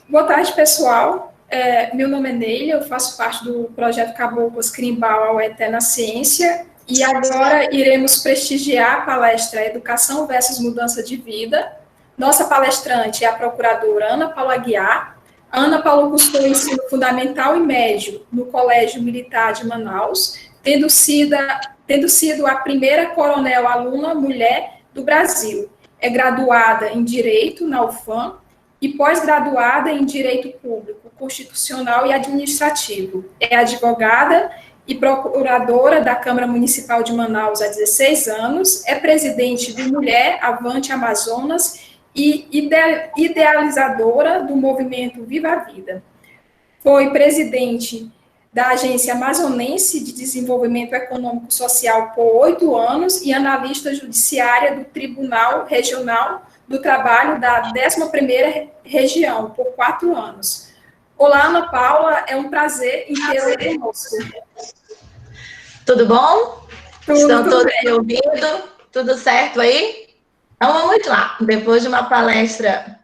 Boa tarde, pessoal. Meu nome é Neila, eu faço parte do projeto Caboclas Crimbal Aueté na Ciência e agora iremos prestigiar a palestra Educação versus Mudança de Vida. Nossa palestrante é a procuradora Ana Paula Aguiar. A Ana Paula cursou ensino fundamental e médio no Colégio Militar de Manaus, tendo sido a primeira coronel aluna mulher do Brasil. É graduada em Direito na UFAM e pós-graduada em Direito Público, Constitucional e Administrativo. É advogada e procuradora da Câmara Municipal de Manaus há 16 anos, é presidente do Mulher Avante Amazonas e idealizadora do movimento Viva a Vida. Foi presidente da Agência Amazonense de Desenvolvimento Econômico e Social por 8 anos e analista judiciária do Tribunal Regional do Trabalho da 11ª Região por 4 anos. Olá, Ana Paula, é um prazer em tê-la conosco. Tudo bom? Estão todos bem. me ouvindo? Tudo certo aí? Então vamos lá. Depois de uma palestra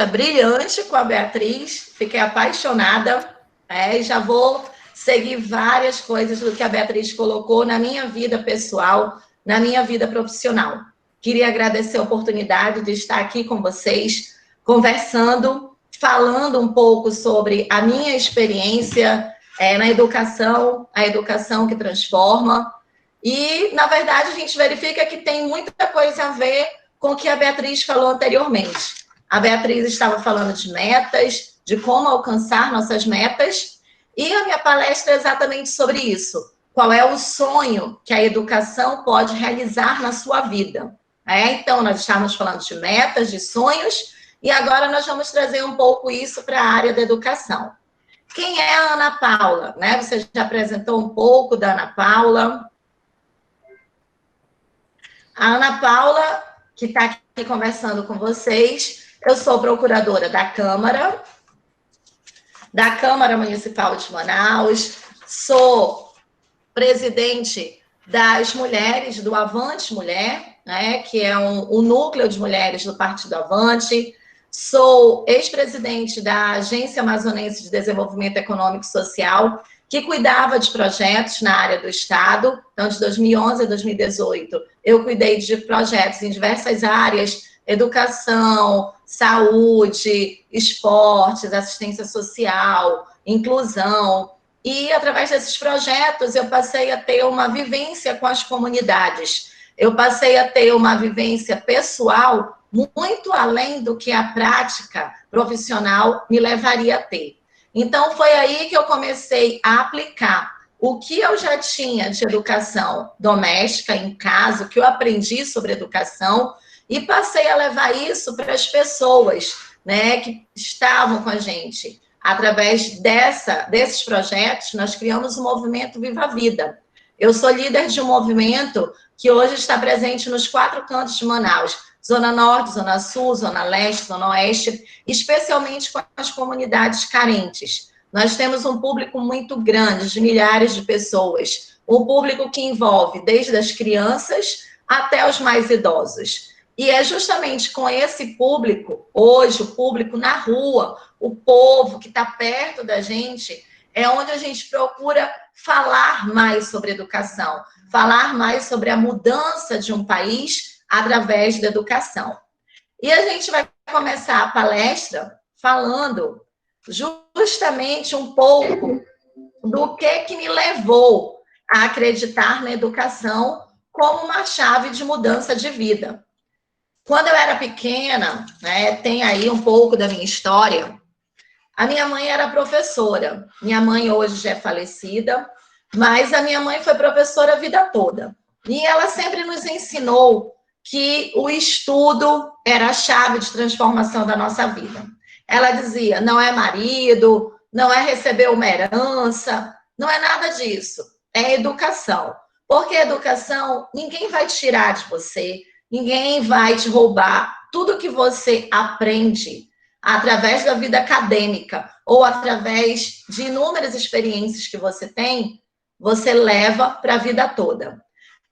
brilhante com a Beatriz, fiquei apaixonada, e já vou seguir várias coisas do que a Beatriz colocou na minha vida pessoal, na minha vida profissional. Queria agradecer a oportunidade de estar aqui com vocês, conversando, falando um pouco sobre a minha experiência na educação, a educação que transforma. E, na verdade, a gente verifica que tem muita coisa a ver com o que a Beatriz falou anteriormente. A Beatriz estava falando de metas, de como alcançar nossas metas, e a minha palestra é exatamente sobre isso. Qual é o sonho que a educação pode realizar na sua vida? Então, nós estávamos falando de metas, de sonhos, e agora nós vamos trazer um pouco isso para a área da educação. Quem é a Ana Paula? Você já apresentou um pouco da Ana Paula. A Ana Paula, que está aqui conversando com vocês, eu sou procuradora da Câmara Municipal de Manaus, sou presidente das mulheres do Avante Mulher, que é o núcleo de mulheres do Partido Avante, sou ex-presidente da Agência Amazonense de Desenvolvimento Econômico e Social, que cuidava de projetos na área do Estado. Então, de 2011 a 2018, eu cuidei de projetos em diversas áreas: educação, saúde, esportes, assistência social, inclusão. E, através desses projetos, eu passei a ter uma vivência com as comunidades. Eu passei a ter uma vivência pessoal muito além do que a prática profissional me levaria a ter. Então, foi aí que eu comecei a aplicar o que eu já tinha de educação doméstica em casa, o que eu aprendi sobre educação, e passei a levar isso para as pessoas, que estavam com a gente. Através desses projetos, nós criamos o movimento Viva a Vida. Eu sou líder de um movimento que hoje está presente nos 4 cantos de Manaus: Zona Norte, Zona Sul, Zona Leste, Zona Oeste, especialmente com as comunidades carentes. Nós temos um público muito grande, de milhares de pessoas, um público que envolve desde as crianças até os mais idosos. E é justamente com esse público, hoje, o público na rua, o povo que está perto da gente, é onde a gente procura falar mais sobre educação, falar mais sobre a mudança de um país através da educação. E a gente vai começar a palestra falando justamente um pouco do que me levou a acreditar na educação como uma chave de mudança de vida. Quando eu era pequena, tem aí um pouco da minha história, a minha mãe era professora. Minha mãe hoje já é falecida, mas a minha mãe foi professora a vida toda. E ela sempre nos ensinou que o estudo era a chave de transformação da nossa vida. Ela dizia: não é marido, não é receber uma herança, não é nada disso. É educação. Porque educação, ninguém vai tirar de você, ninguém vai te roubar. Tudo que você aprende através da vida acadêmica ou através de inúmeras experiências que você tem, você leva para a vida toda.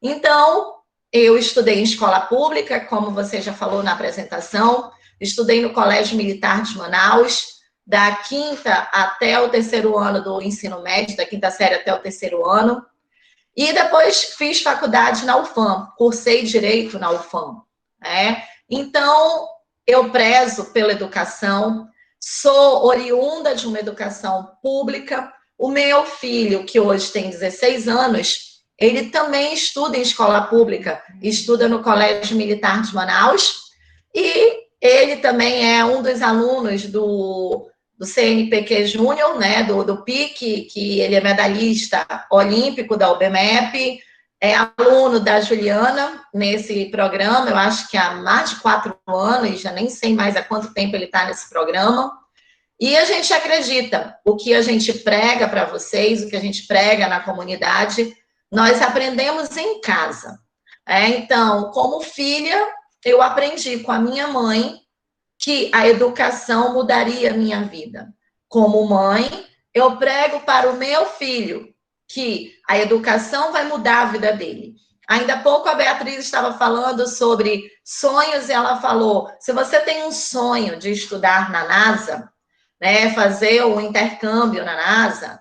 Então, eu estudei em escola pública, como você já falou na apresentação, estudei no Colégio Militar de Manaus, da quinta até o terceiro ano do ensino médio, da quinta série até o terceiro ano. E depois fiz faculdade na UFAM, cursei Direito na UFAM. Né? Então, eu prezo pela educação, sou oriunda de uma educação pública. O meu filho, que hoje tem 16 anos, ele também estuda em escola pública, estuda no Colégio Militar de Manaus, e ele também é um dos alunos do CNPq Júnior, né, do PIC, que ele é medalhista olímpico da UBMEP, é aluno da Juliana nesse programa, eu acho que há mais de 4 anos, já nem sei mais há quanto tempo ele está nesse programa. E a gente acredita, o que a gente prega para vocês, o que a gente prega na comunidade, nós aprendemos em casa. Então, como filha, eu aprendi com a minha mãe que a educação mudaria a minha vida. Como mãe, eu prego para o meu filho que a educação vai mudar a vida dele. Ainda há pouco a Beatriz estava falando sobre sonhos e ela falou, se você tem um sonho de estudar na NASA, né, fazer um intercâmbio na NASA,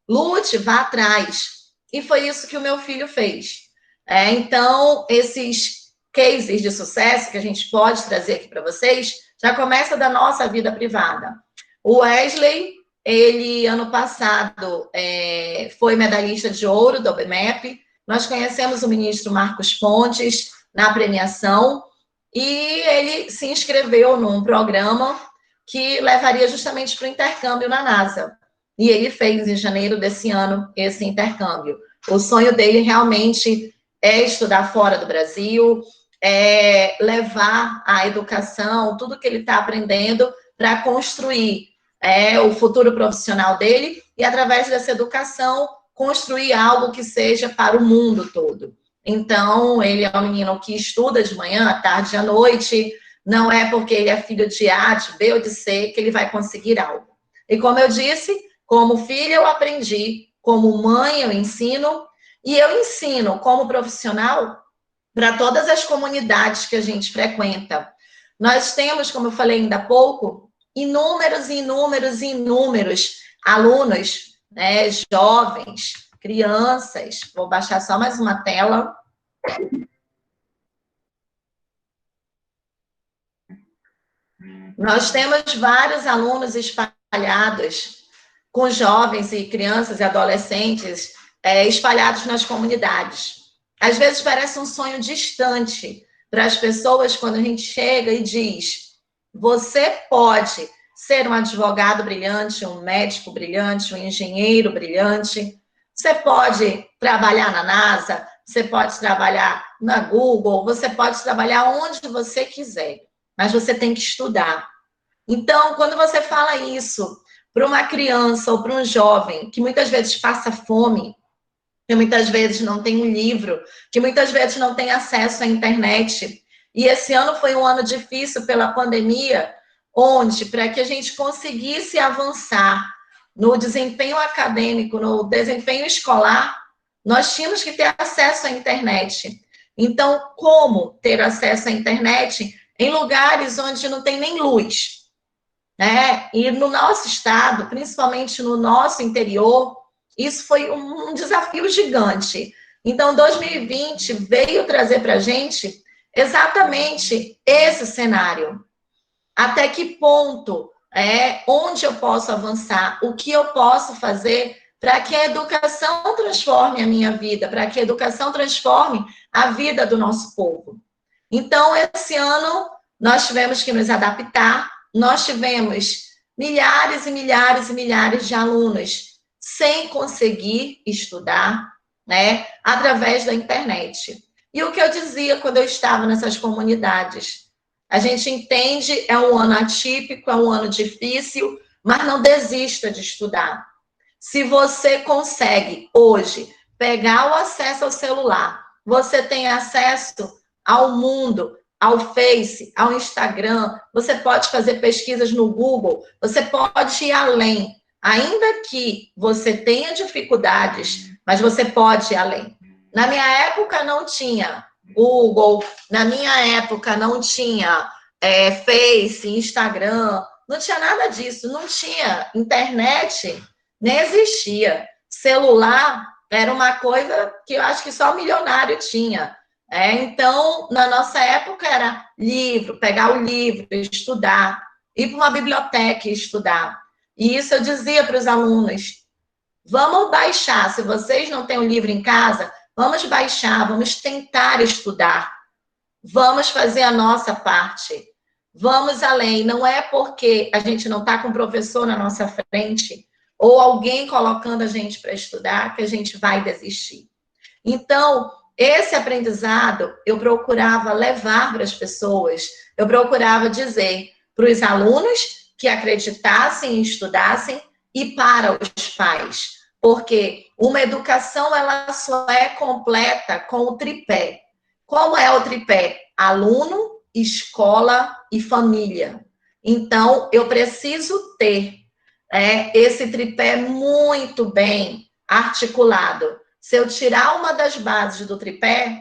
lute, vá atrás. E foi isso que o meu filho fez. Então, esses cases de sucesso que a gente pode trazer aqui para vocês, já começa da nossa vida privada. O Wesley, ele, ano passado, foi medalhista de ouro do OBMEP. Nós conhecemos o ministro Marcos Pontes na premiação e ele se inscreveu num programa que levaria justamente para o intercâmbio na NASA. E ele fez, em janeiro desse ano, esse intercâmbio. O sonho dele realmente é estudar fora do Brasil, é levar a educação, tudo que ele está aprendendo, para construir o futuro profissional dele e, através dessa educação, construir algo que seja para o mundo todo. Então, ele é um menino que estuda de manhã, à tarde e à noite. Não é porque ele é filho de A, de B ou de C que ele vai conseguir algo. E como eu disse, como filha eu aprendi, como mãe eu ensino, e eu ensino como profissional para todas as comunidades que a gente frequenta. Nós temos, como eu falei ainda há pouco, inúmeros alunos, né, jovens, crianças. Vou baixar só mais uma tela. Nós temos vários alunos espalhados, com jovens e crianças e adolescentes espalhados nas comunidades. Às vezes parece um sonho distante para as pessoas quando a gente chega e diz: você pode ser um advogado brilhante, um médico brilhante, um engenheiro brilhante, você pode trabalhar na NASA, você pode trabalhar na Google, você pode trabalhar onde você quiser, mas você tem que estudar. Então, quando você fala isso para uma criança ou para um jovem que muitas vezes passa fome, que muitas vezes não tem um livro, que muitas vezes não tem acesso à internet, e esse ano foi um ano difícil pela pandemia, onde, para que a gente conseguisse avançar no desempenho acadêmico, no desempenho escolar, nós tínhamos que ter acesso à internet. Então, como ter acesso à internet em lugares onde não tem nem luz? E no nosso estado, principalmente no nosso interior, isso foi um desafio gigante. Então, 2020 veio trazer para a gente exatamente esse cenário. Até que ponto, onde eu posso avançar, o que eu posso fazer para que a educação transforme a minha vida, para que a educação transforme a vida do nosso povo. Então, esse ano, nós tivemos que nos adaptar. Nós tivemos milhares e milhares e milhares de alunos sem conseguir estudar, através da internet. E o que eu dizia quando eu estava nessas comunidades? A gente entende, é um ano atípico, é um ano difícil, mas não desista de estudar. Se você consegue, hoje, pegar o acesso ao celular, você tem acesso ao mundo, ao Face, ao Instagram, você pode fazer pesquisas no Google, você pode ir além. Ainda que você tenha dificuldades, mas você pode ir além. Na minha época não tinha Google, na minha época não tinha Face, Instagram, não tinha nada disso, não tinha internet, nem existia. Celular era uma coisa que eu acho que só milionário tinha. Então, na nossa época, era livro, pegar o livro, estudar, ir para uma biblioteca e estudar. E isso eu dizia para os alunos: vamos baixar, se vocês não têm um livro em casa, vamos baixar, vamos tentar estudar, vamos fazer a nossa parte, vamos além. Não é porque a gente não está com um professor na nossa frente ou alguém colocando a gente para estudar que a gente vai desistir. Então, esse aprendizado eu procurava levar para as pessoas, eu procurava dizer para os alunos que acreditassem e estudassem e para os pais, porque uma educação ela só é completa com o tripé. Como é o tripé? Aluno, escola e família. Então, eu preciso ter esse tripé muito bem articulado. Se eu tirar uma das bases do tripé,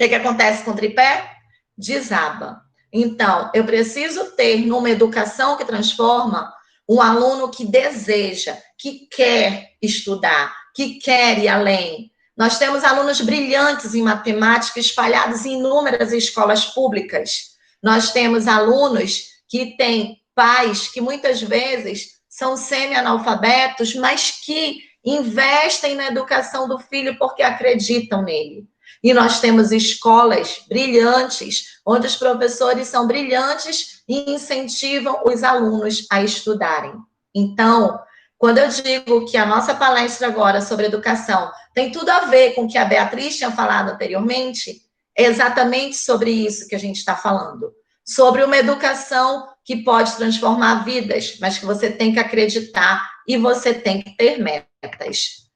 o que acontece com o tripé? Desaba. Então, eu preciso ter numa educação que transforma um aluno que deseja, que quer estudar, que quer ir além. Nós temos alunos brilhantes em matemática espalhados em inúmeras escolas públicas. Nós temos alunos que têm pais que muitas vezes são semi-analfabetos, mas que investem na educação do filho porque acreditam nele. E nós temos escolas brilhantes, onde os professores são brilhantes e incentivam os alunos a estudarem. Então, quando eu digo que a nossa palestra agora sobre educação tem tudo a ver com o que a Beatriz tinha falado anteriormente, é exatamente sobre isso que a gente está falando. Sobre uma educação que pode transformar vidas, mas que você tem que acreditar e você tem que ter metas.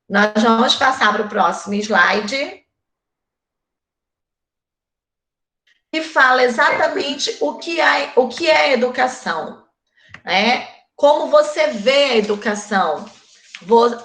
Nós vamos passar para o próximo slide. E fala exatamente o que é educação. Como você vê a educação.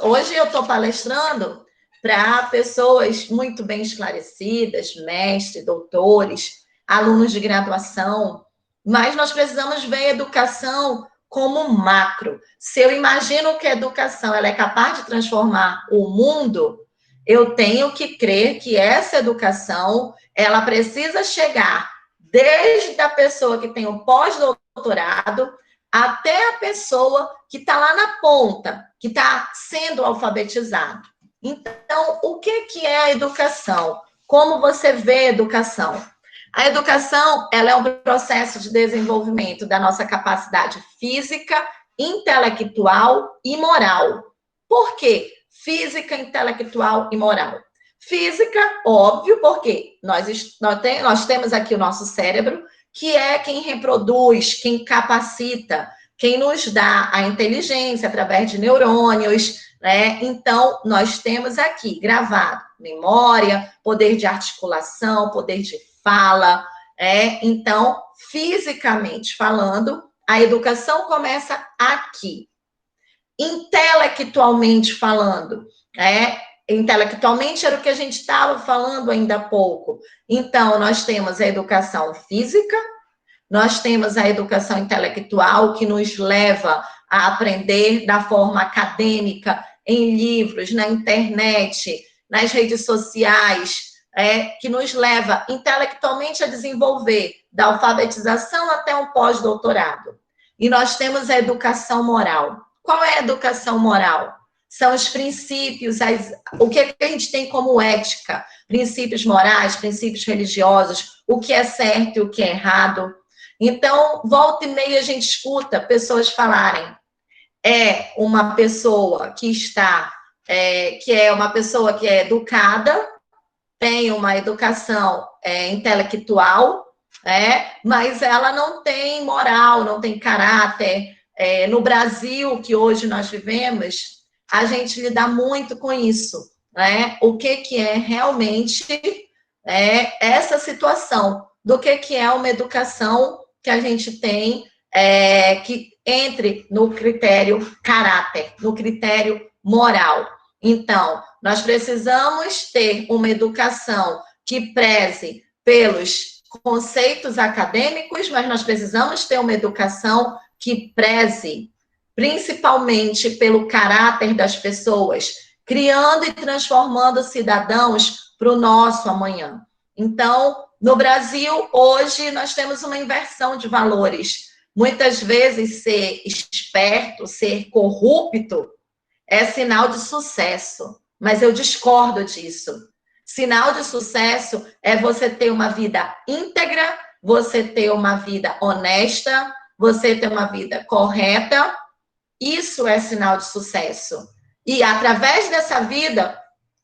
Hoje eu estou palestrando para pessoas muito bem esclarecidas, mestres, doutores, alunos de graduação, mas nós precisamos ver a educação como macro. Se eu imagino que a educação ela é capaz de transformar o mundo, eu tenho que crer que essa educação ela precisa chegar desde a pessoa que tem um pós-doutorado até a pessoa que está lá na ponta, que está sendo alfabetizado. Então, o que é a educação? Como você vê a educação? A educação, ela é um processo de desenvolvimento da nossa capacidade física, intelectual e moral. Por quê? Física, intelectual e moral. Física, óbvio, porque nós temos aqui o nosso cérebro, que é quem reproduz, quem capacita, quem nos dá a inteligência através de neurônios, Então, nós temos aqui gravado memória, poder de articulação, poder de fala, Então, fisicamente falando, a educação começa aqui. Intelectualmente falando, Intelectualmente era o que a gente estava falando ainda há pouco. Então, nós temos a educação física, nós temos a educação intelectual, que nos leva a aprender da forma acadêmica, em livros, na internet, nas redes sociais, que nos leva intelectualmente a desenvolver, da alfabetização até um pós-doutorado. E nós temos a educação moral. Qual é a educação moral? São os princípios, o que a gente tem como ética, princípios morais, princípios religiosos, o que é certo e o que é errado. Então, volta e meia a gente escuta pessoas falarem, uma pessoa que é uma pessoa que é educada, tem uma educação intelectual, mas ela não tem moral, não tem caráter. No Brasil, que hoje nós vivemos, a gente lida muito com isso, O que é realmente essa situação, do que é uma educação que a gente tem, que entre no critério caráter, no critério moral. Então, nós precisamos ter uma educação que preze pelos conceitos acadêmicos, mas nós precisamos ter uma educação que preze, principalmente pelo caráter das pessoas, criando e transformando cidadãos para o nosso amanhã. Então, no Brasil, hoje, nós temos uma inversão de valores. Muitas vezes, ser esperto, ser corrupto, é sinal de sucesso, mas eu discordo disso. Sinal de sucesso é você ter uma vida íntegra, você ter uma vida honesta, você ter uma vida correta. Isso é sinal de sucesso. E através dessa vida,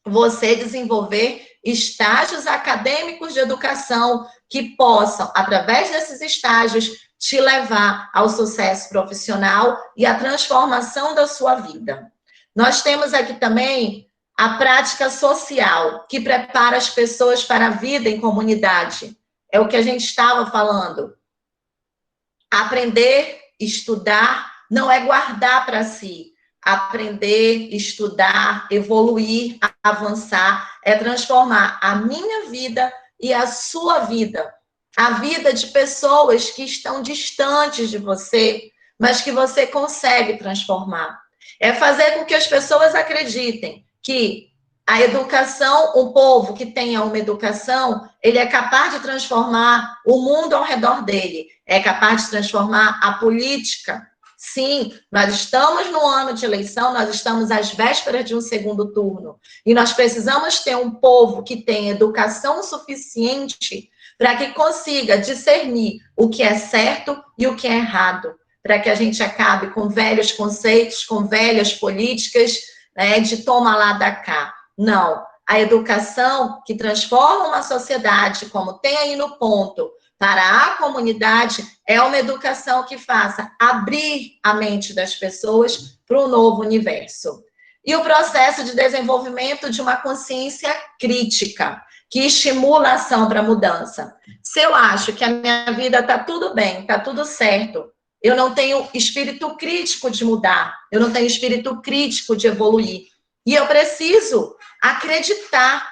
você desenvolver estágios acadêmicos de educação que possam, através desses estágios, te levar ao sucesso profissional e à transformação da sua vida. Nós temos aqui também a prática social, que prepara as pessoas para a vida em comunidade. É o que a gente estava falando. Aprender, estudar, não é guardar para si. Aprender, estudar, evoluir, avançar, é transformar a minha vida e a sua vida. A vida de pessoas que estão distantes de você, mas que você consegue transformar. É fazer com que as pessoas acreditem que a educação, um povo que tenha uma educação, ele é capaz de transformar o mundo ao redor dele, é capaz de transformar a política. Sim, nós estamos no ano de eleição, nós estamos às vésperas de um segundo turno, e nós precisamos ter um povo que tenha educação suficiente para que consiga discernir o que é certo e o que é errado, para que a gente acabe com velhos conceitos, com velhas políticas, né, de toma lá da cá. Não, a educação que transforma uma sociedade, como tem aí no ponto, para a comunidade, é uma educação que faça abrir a mente das pessoas para um novo universo. E o processo de desenvolvimento de uma consciência crítica, que estimula a ação para a mudança. Se eu acho que a minha vida está tudo bem, está tudo certo, eu não tenho espírito crítico de mudar, eu não tenho espírito crítico de evoluir. E eu preciso acreditar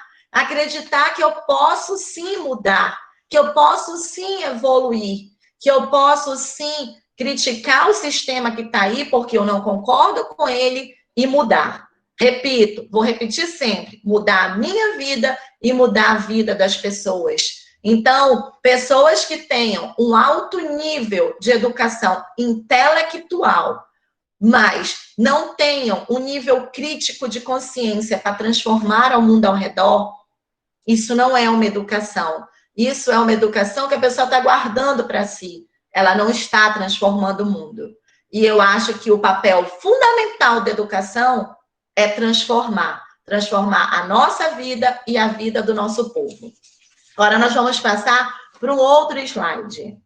que eu posso sim mudar, que eu posso sim evoluir, que eu posso sim criticar o sistema que está aí, porque eu não concordo com ele, e mudar. Repito, vou repetir sempre, mudar a minha vida e mudar a vida das pessoas. Então, pessoas que tenham um alto nível de educação intelectual, mas não tenham um nível crítico de consciência para transformar o mundo ao redor, isso não é uma educação. Isso é uma educação que a pessoa está guardando para si. Ela não está transformando o mundo. E eu acho que o papel fundamental da educação é transformar a nossa vida e a vida do nosso povo. Agora nós vamos passar para um outro slide.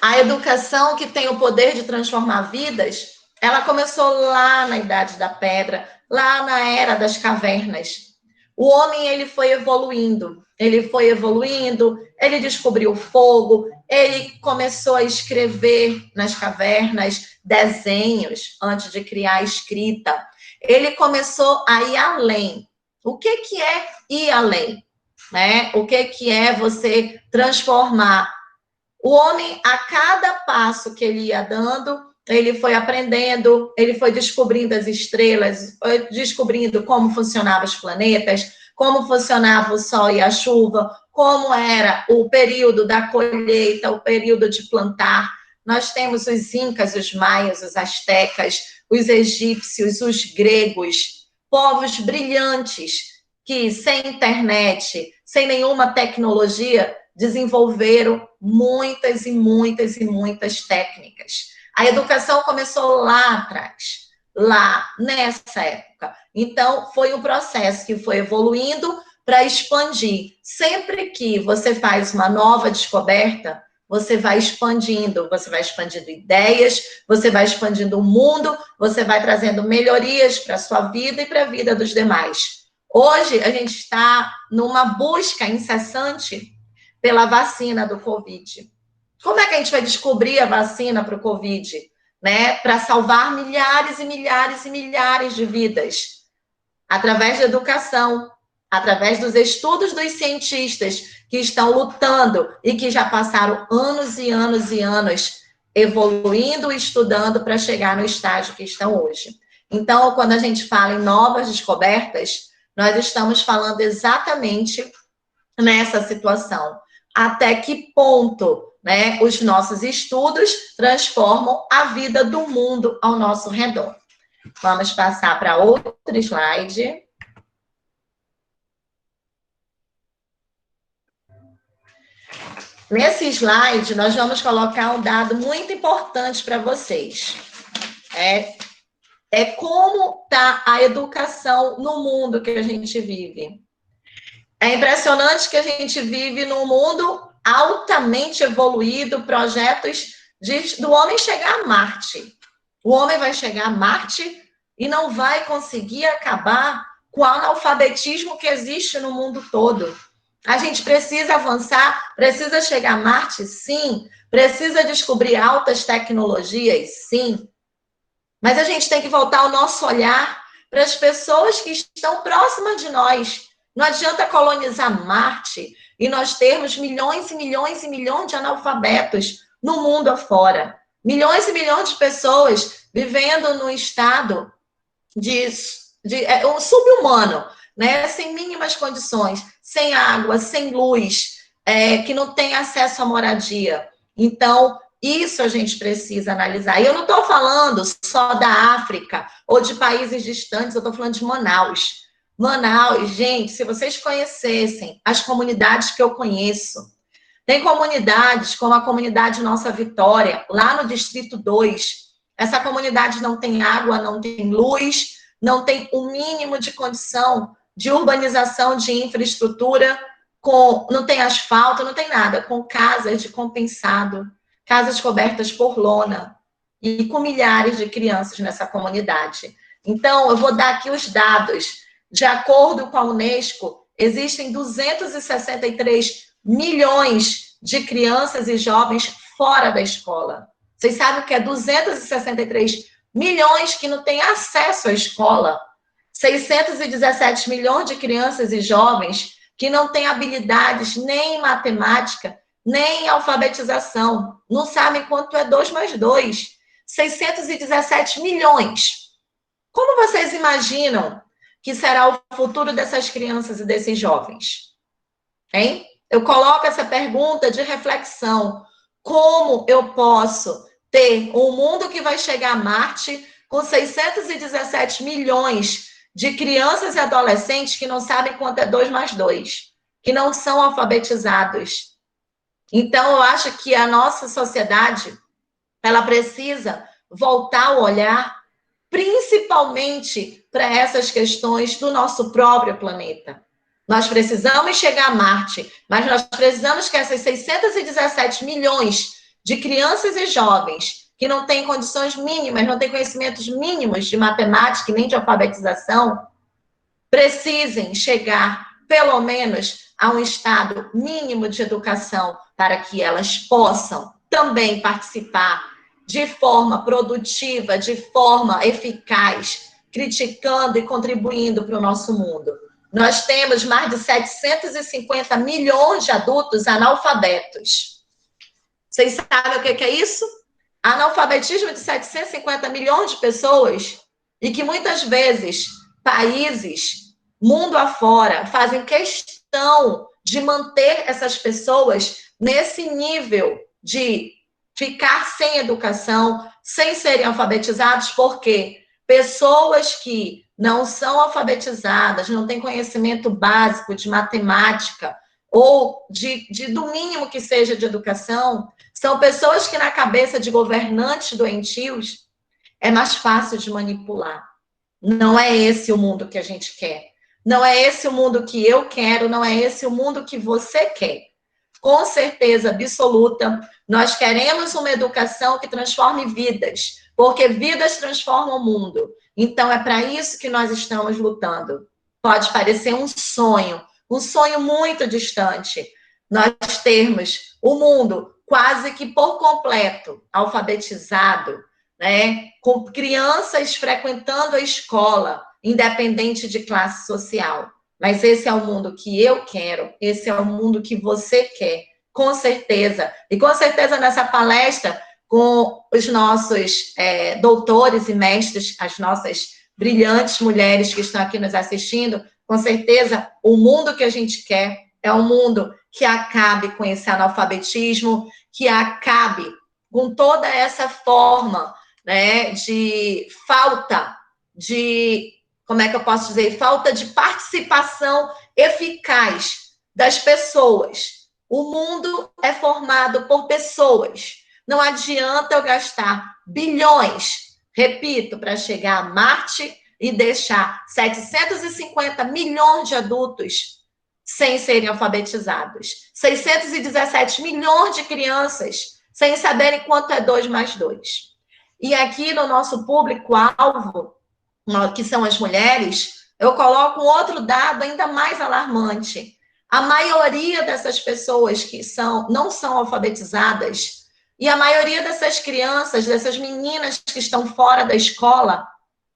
A educação que tem o poder de transformar vidas, ela começou lá na Idade da Pedra, lá na Era das Cavernas. O homem, ele foi evoluindo, ele descobriu o fogo, ele começou a escrever nas cavernas desenhos antes de criar a escrita. Ele começou a ir além. O que é ir além? Né? O que é você transformar? O homem, a cada passo que ele ia dando, ele foi aprendendo, ele foi descobrindo as estrelas, descobrindo como funcionavam os planetas, como funcionava o sol e a chuva, como era o período da colheita, o período de plantar. Nós temos os incas, os maias, os astecas, os egípcios, os gregos, povos brilhantes que, sem internet, sem nenhuma tecnologia, desenvolveram muitas e muitas e muitas técnicas. A educação começou lá atrás, lá nessa época. Então, foi um processo que foi evoluindo para expandir. Sempre que você faz uma nova descoberta, você vai expandindo ideias, você vai expandindo o mundo, você vai trazendo melhorias para a sua vida e para a vida dos demais. Hoje, a gente está numa busca incessante pela vacina do Covid. Como é que a gente vai descobrir a vacina para o Covid? Né? Para salvar milhares e milhares e milhares de vidas. Através da educação. através dos estudos dos cientistas que estão lutando e que já passaram anos e anos e anos evoluindo e estudando para chegar no estágio que estão hoje. Então, quando a gente fala em novas descobertas, nós estamos falando exatamente nessa situação. Até que ponto, né, os nossos estudos transformam a vida do mundo ao nosso redor. Vamos passar para outro slide. Nesse slide, nós vamos colocar um dado muito importante para vocês. É como está a educação no mundo que a gente vive. É impressionante que a gente vive num mundo altamente evoluído, projetos do homem chegar a Marte. O homem vai chegar a Marte e não vai conseguir acabar com o analfabetismo que existe no mundo todo. A gente precisa avançar, precisa chegar a Marte, sim. Precisa descobrir altas tecnologias, sim. Mas a gente tem que voltar o nosso olhar para as pessoas que estão próximas de nós. Não adianta colonizar Marte e nós termos milhões e milhões e milhões de analfabetos no mundo afora. Milhões e milhões de pessoas vivendo num estado um subhumano, né? Sem mínimas condições, sem água, sem luz, que não tem acesso à moradia. Então, isso a gente precisa analisar. E eu não estou falando só da África ou de países distantes, eu estou falando de Manaus. Manaus, gente, se vocês conhecessem as comunidades que eu conheço, tem comunidades como a comunidade Nossa Vitória, lá no Distrito 2. Essa comunidade não tem água, não tem luz, não tem o mínimo de condição de urbanização de infraestrutura, não tem asfalto, não tem nada, com casas de compensado, casas cobertas por lona, e com milhares de crianças nessa comunidade. Então, eu vou dar aqui os dados. De acordo com a Unesco, existem 263 milhões de crianças e jovens fora da escola. Vocês sabem o que é 263 milhões que não têm acesso à escola? 617 milhões de crianças e jovens que não têm habilidades nem em matemática, nem em alfabetização. Não sabem quanto é 2 mais 2. 617 milhões. Como vocês imaginam que será o futuro dessas crianças e desses jovens? Hein? Eu coloco essa pergunta de reflexão. Como eu posso ter um mundo que vai chegar a Marte com 617 milhões de crianças e adolescentes que não sabem quanto é 2 mais 2, que não são alfabetizados? Então, eu acho que a nossa sociedade, ela precisa voltar o olhar principalmente para essas questões do nosso próprio planeta. Nós precisamos chegar a Marte, mas nós precisamos que essas 617 milhões de crianças e jovens que não têm condições mínimas, não têm conhecimentos mínimos de matemática e nem de alfabetização, precisem chegar, pelo menos, a um estado mínimo de educação para que elas possam também participar de forma produtiva, de forma eficaz, criticando e contribuindo para o nosso mundo. Nós temos mais de 750 milhões de adultos analfabetos. Vocês sabem o que é isso? Analfabetismo de 750 milhões de pessoas, e que muitas vezes países, mundo afora, fazem questão de manter essas pessoas nesse nível de ficar sem educação, sem serem alfabetizados, porque pessoas que não são alfabetizadas, não têm conhecimento básico de matemática ou do mínimo que seja de educação, são pessoas que na cabeça de governantes doentios é mais fácil de manipular. Não é esse o mundo que a gente quer. Não é esse o mundo que eu quero, não é esse o mundo que você quer. Com certeza absoluta, nós queremos uma educação que transforme vidas, porque vidas transformam o mundo. Então, é para isso que nós estamos lutando. Pode parecer um sonho muito distante, nós termos o mundo quase que por completo alfabetizado, né? Com crianças frequentando a escola, independente de classe social. mas esse é o mundo que eu quero, esse é o mundo que você quer, com certeza. E com certeza nessa palestra, com os nossos doutores e mestres, as nossas brilhantes mulheres que estão aqui nos assistindo, com certeza o mundo que a gente quer é um mundo que acabe com esse analfabetismo, que acabe com toda essa forma, né, de falta de, como é que eu posso dizer, falta de participação eficaz das pessoas. O mundo é formado por pessoas. Não adianta eu gastar bilhões, repito, para chegar a Marte e deixar 750 milhões de adultos sem serem alfabetizados. 617 milhões de crianças sem saberem quanto é 2 mais 2. E aqui no nosso público-alvo, que são as mulheres, eu coloco um outro dado ainda mais alarmante. A maioria dessas pessoas que não são alfabetizadas, e a maioria dessas crianças, dessas meninas que estão fora da escola,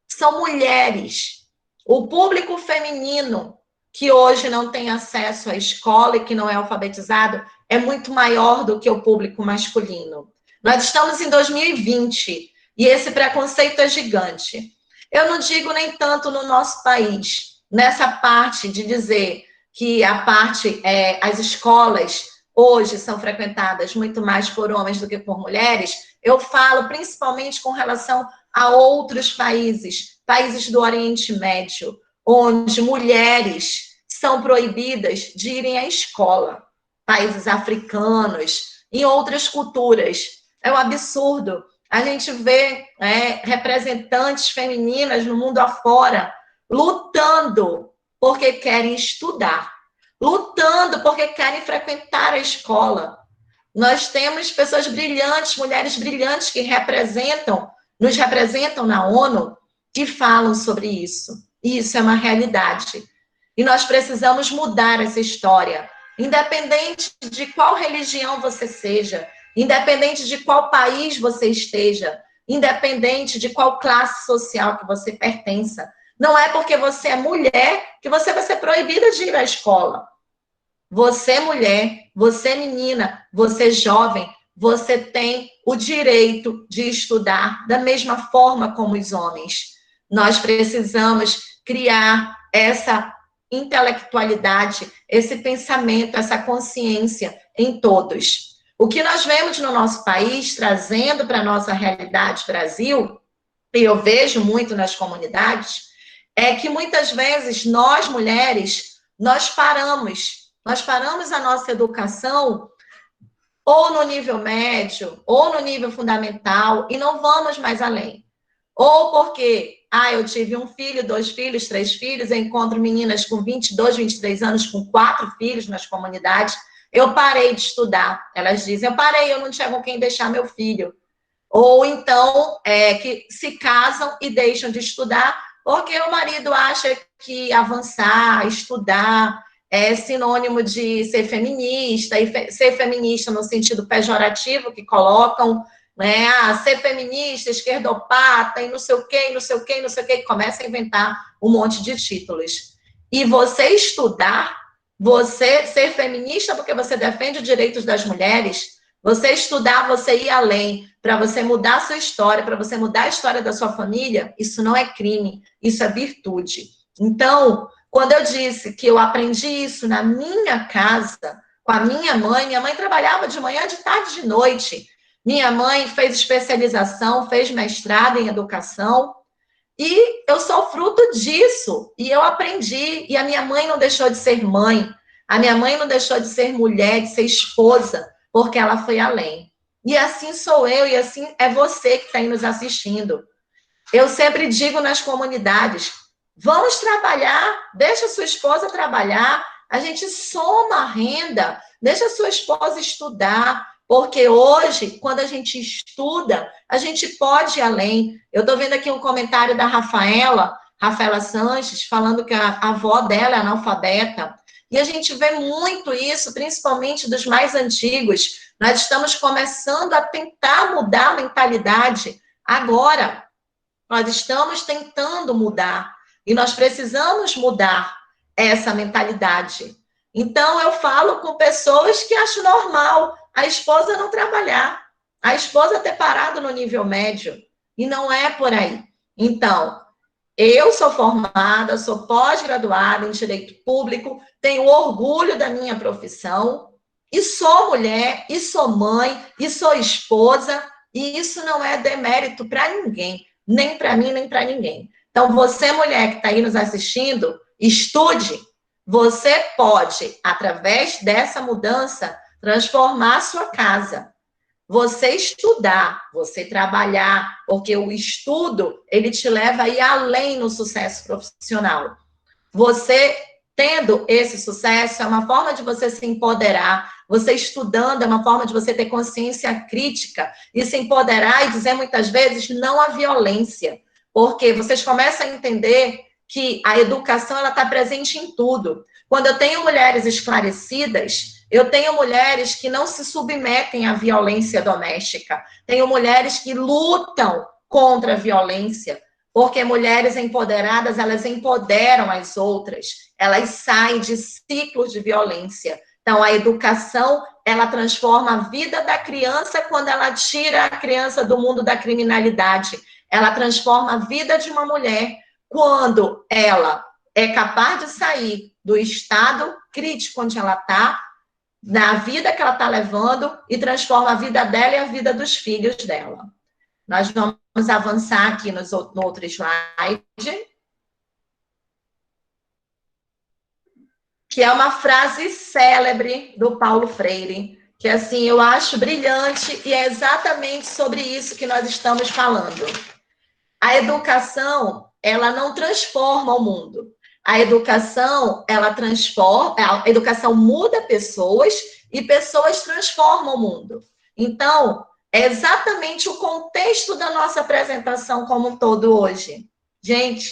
são mulheres. O público feminino que hoje não tem acesso à escola e que não é alfabetizado é muito maior do que o público masculino. Nós estamos em 2020 e esse preconceito é gigante. Eu não digo nem tanto no nosso país, nessa parte de dizer que as escolas hoje são frequentadas muito mais por homens do que por mulheres, eu falo principalmente com relação a outros países, países do Oriente Médio, onde mulheres são proibidas de irem à escola, países africanos, em outras culturas. É um absurdo. A gente vê representantes femininas no mundo afora lutando porque querem estudar, lutando porque querem frequentar a escola. Nós temos pessoas brilhantes, mulheres brilhantes que nos representam na ONU, que falam sobre isso. E isso é uma realidade. E nós precisamos mudar essa história. Independente de qual religião você seja, independente de qual país você esteja, independente de qual classe social que você pertença. Não é porque você é mulher que você vai ser proibida de ir à escola. Você mulher, você menina, você jovem, você tem o direito de estudar da mesma forma como os homens. Nós precisamos criar essa intelectualidade, esse pensamento, essa consciência em todos. O que nós vemos no nosso país, trazendo para a nossa realidade Brasil, e eu vejo muito nas comunidades, é que muitas vezes nós, mulheres, nós paramos a nossa educação ou no nível médio, ou no nível fundamental, e não vamos mais além. Ou porque, eu tive 1 filho, 2 filhos, 3 filhos, eu encontro meninas com 22, 23 anos, com 4 filhos nas comunidades, eu parei de estudar. Elas dizem, eu parei, eu não tinha com quem deixar meu filho. Ou então, que se casam e deixam de estudar, porque o marido acha que avançar, estudar, é sinônimo de ser feminista, e ser feminista no sentido pejorativo que colocam, né? Ser feminista, esquerdopata, e não sei o quê, não sei o quê, não sei o quê, que começa a inventar um monte de títulos. E você estudar, você ser feminista porque você defende os direitos das mulheres, você estudar, você ir além, para você mudar a sua história, para você mudar a história da sua família, isso não é crime, isso é virtude. Então, quando eu disse que eu aprendi isso na minha casa, com a minha mãe trabalhava de manhã, de tarde, de noite. Minha mãe fez especialização, fez mestrado em educação, e eu sou fruto disso, e eu aprendi, e a minha mãe não deixou de ser mãe, a minha mãe não deixou de ser mulher, de ser esposa, porque ela foi além. E assim sou eu, e assim é você que está aí nos assistindo. Eu sempre digo nas comunidades, vamos trabalhar, deixa sua esposa trabalhar, a gente soma a renda, deixa sua esposa estudar, porque hoje, quando a gente estuda, a gente pode ir além. Eu estou vendo aqui um comentário da Rafaela Sanches, falando que a avó dela é analfabeta, e a gente vê muito isso, principalmente dos mais antigos. Nós estamos começando a tentar mudar a mentalidade agora. Nós estamos tentando mudar. E nós precisamos mudar essa mentalidade. Então, eu falo com pessoas que acham normal a esposa não trabalhar, a esposa ter parado no nível médio, e não é por aí. Então, eu sou formada, sou pós-graduada em Direito Público, tenho orgulho da minha profissão, e sou mulher, e sou mãe, e sou esposa, e isso não é demérito para ninguém, nem para mim, nem para ninguém. Então, você, mulher que está aí nos assistindo, estude. Você pode, através dessa mudança, transformar a sua casa. Você estudar, você trabalhar, porque o estudo, ele te leva a ir além no sucesso profissional. Você tendo esse sucesso é uma forma de você se empoderar. Você estudando é uma forma de você ter consciência crítica e se empoderar e dizer muitas vezes não à violência. Porque vocês começam a entender que a educação ela está presente em tudo. Quando eu tenho mulheres esclarecidas, eu tenho mulheres que não se submetem à violência doméstica. Tenho mulheres que lutam contra a violência. Porque mulheres empoderadas, elas empoderam as outras. Elas saem de ciclos de violência. Então, a educação, ela transforma a vida da criança quando ela tira a criança do mundo da criminalidade. Ela transforma a vida de uma mulher quando ela é capaz de sair do estado crítico onde ela está, na vida que ela está levando, e transforma a vida dela e a vida dos filhos dela. Nós vamos avançar aqui no outro slide, que é uma frase célebre do Paulo Freire, que assim eu acho brilhante e é exatamente sobre isso que nós estamos falando. A educação, ela não transforma o mundo. A educação, ela transforma, a educação muda pessoas e pessoas transformam o mundo. Então, é exatamente o contexto da nossa apresentação como um todo hoje. Gente,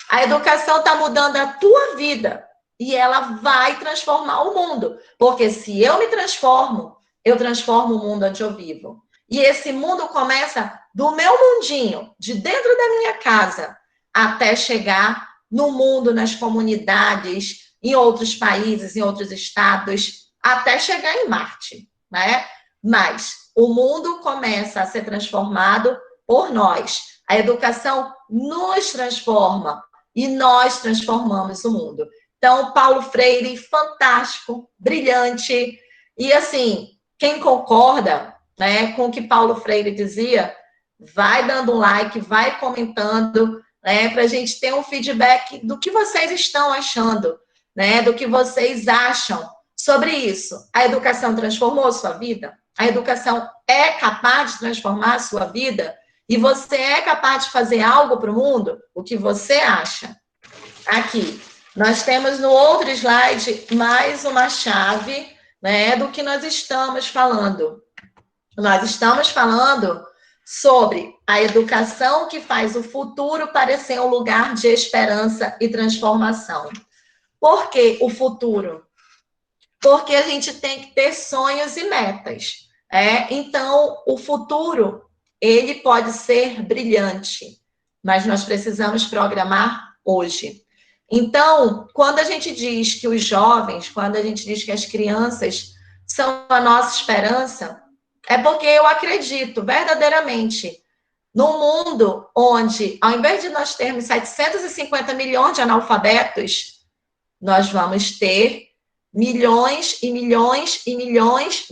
a educação está mudando a tua vida e ela vai transformar o mundo. Porque se eu me transformo, eu transformo o mundo onde eu vivo. E esse mundo começa do meu mundinho, de dentro da minha casa, até chegar no mundo, nas comunidades, em outros países, em outros estados, até chegar em Marte, né? Mas o mundo começa a ser transformado por nós. A educação nos transforma e nós transformamos o mundo. Então, Paulo Freire, fantástico, brilhante. E, assim, quem concorda, né, com o que Paulo Freire dizia, vai dando um like, vai comentando, né, para a gente ter um feedback do que vocês estão achando, né, do que vocês acham sobre isso. A educação transformou a sua vida? A educação é capaz de transformar a sua vida? E você é capaz de fazer algo para o mundo? O que você acha? Aqui, nós temos no outro slide mais uma chave, né, do que nós estamos falando. Nós estamos falando sobre a educação que faz o futuro parecer um lugar de esperança e transformação. Por que o futuro? Porque a gente tem que ter sonhos e metas. Então, o futuro, ele pode ser brilhante, mas nós precisamos programar hoje. Então, quando a gente diz que os jovens, quando a gente diz que as crianças são a nossa esperança, é porque eu acredito verdadeiramente num mundo onde, ao invés de nós termos 750 milhões de analfabetos, nós vamos ter milhões e milhões e milhões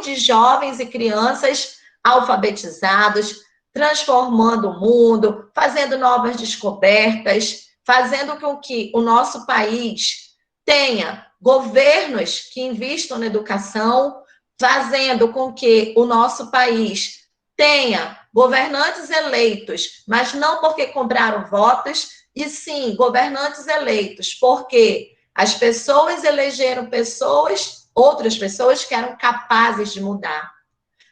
de jovens e crianças alfabetizados, transformando o mundo, fazendo novas descobertas, fazendo com que o nosso país tenha governos que investam na educação, fazendo com que o nosso país tenha governantes eleitos, mas não porque compraram votos, e sim governantes eleitos porque as pessoas elegeram pessoas, outras pessoas que eram capazes de mudar.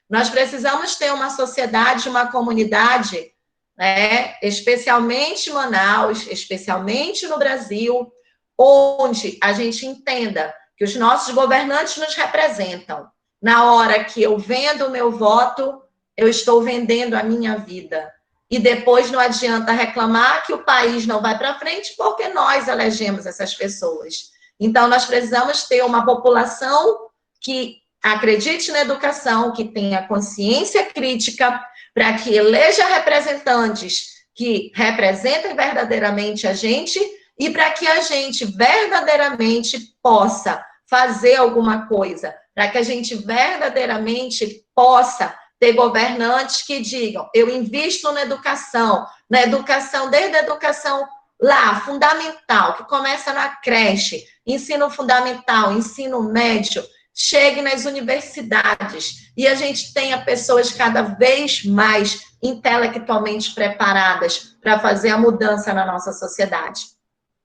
Nós precisamos ter uma sociedade, uma comunidade, né, especialmente em Manaus, especialmente no Brasil, onde a gente entenda que os nossos governantes nos representam. Na hora que eu vendo o meu voto, eu estou vendendo a minha vida. e depois não adianta reclamar que o país não vai para frente porque nós elegemos essas pessoas. Então, nós precisamos ter uma população que acredite na educação, que tenha consciência crítica, para que eleja representantes que representem verdadeiramente a gente e para que a gente verdadeiramente possa fazer alguma coisa, para que a gente verdadeiramente possa ter governantes que digam, eu invisto na educação, desde a educação lá, fundamental, que começa na creche, ensino fundamental, ensino médio, chegue nas universidades e a gente tenha pessoas cada vez mais intelectualmente preparadas para fazer a mudança na nossa sociedade.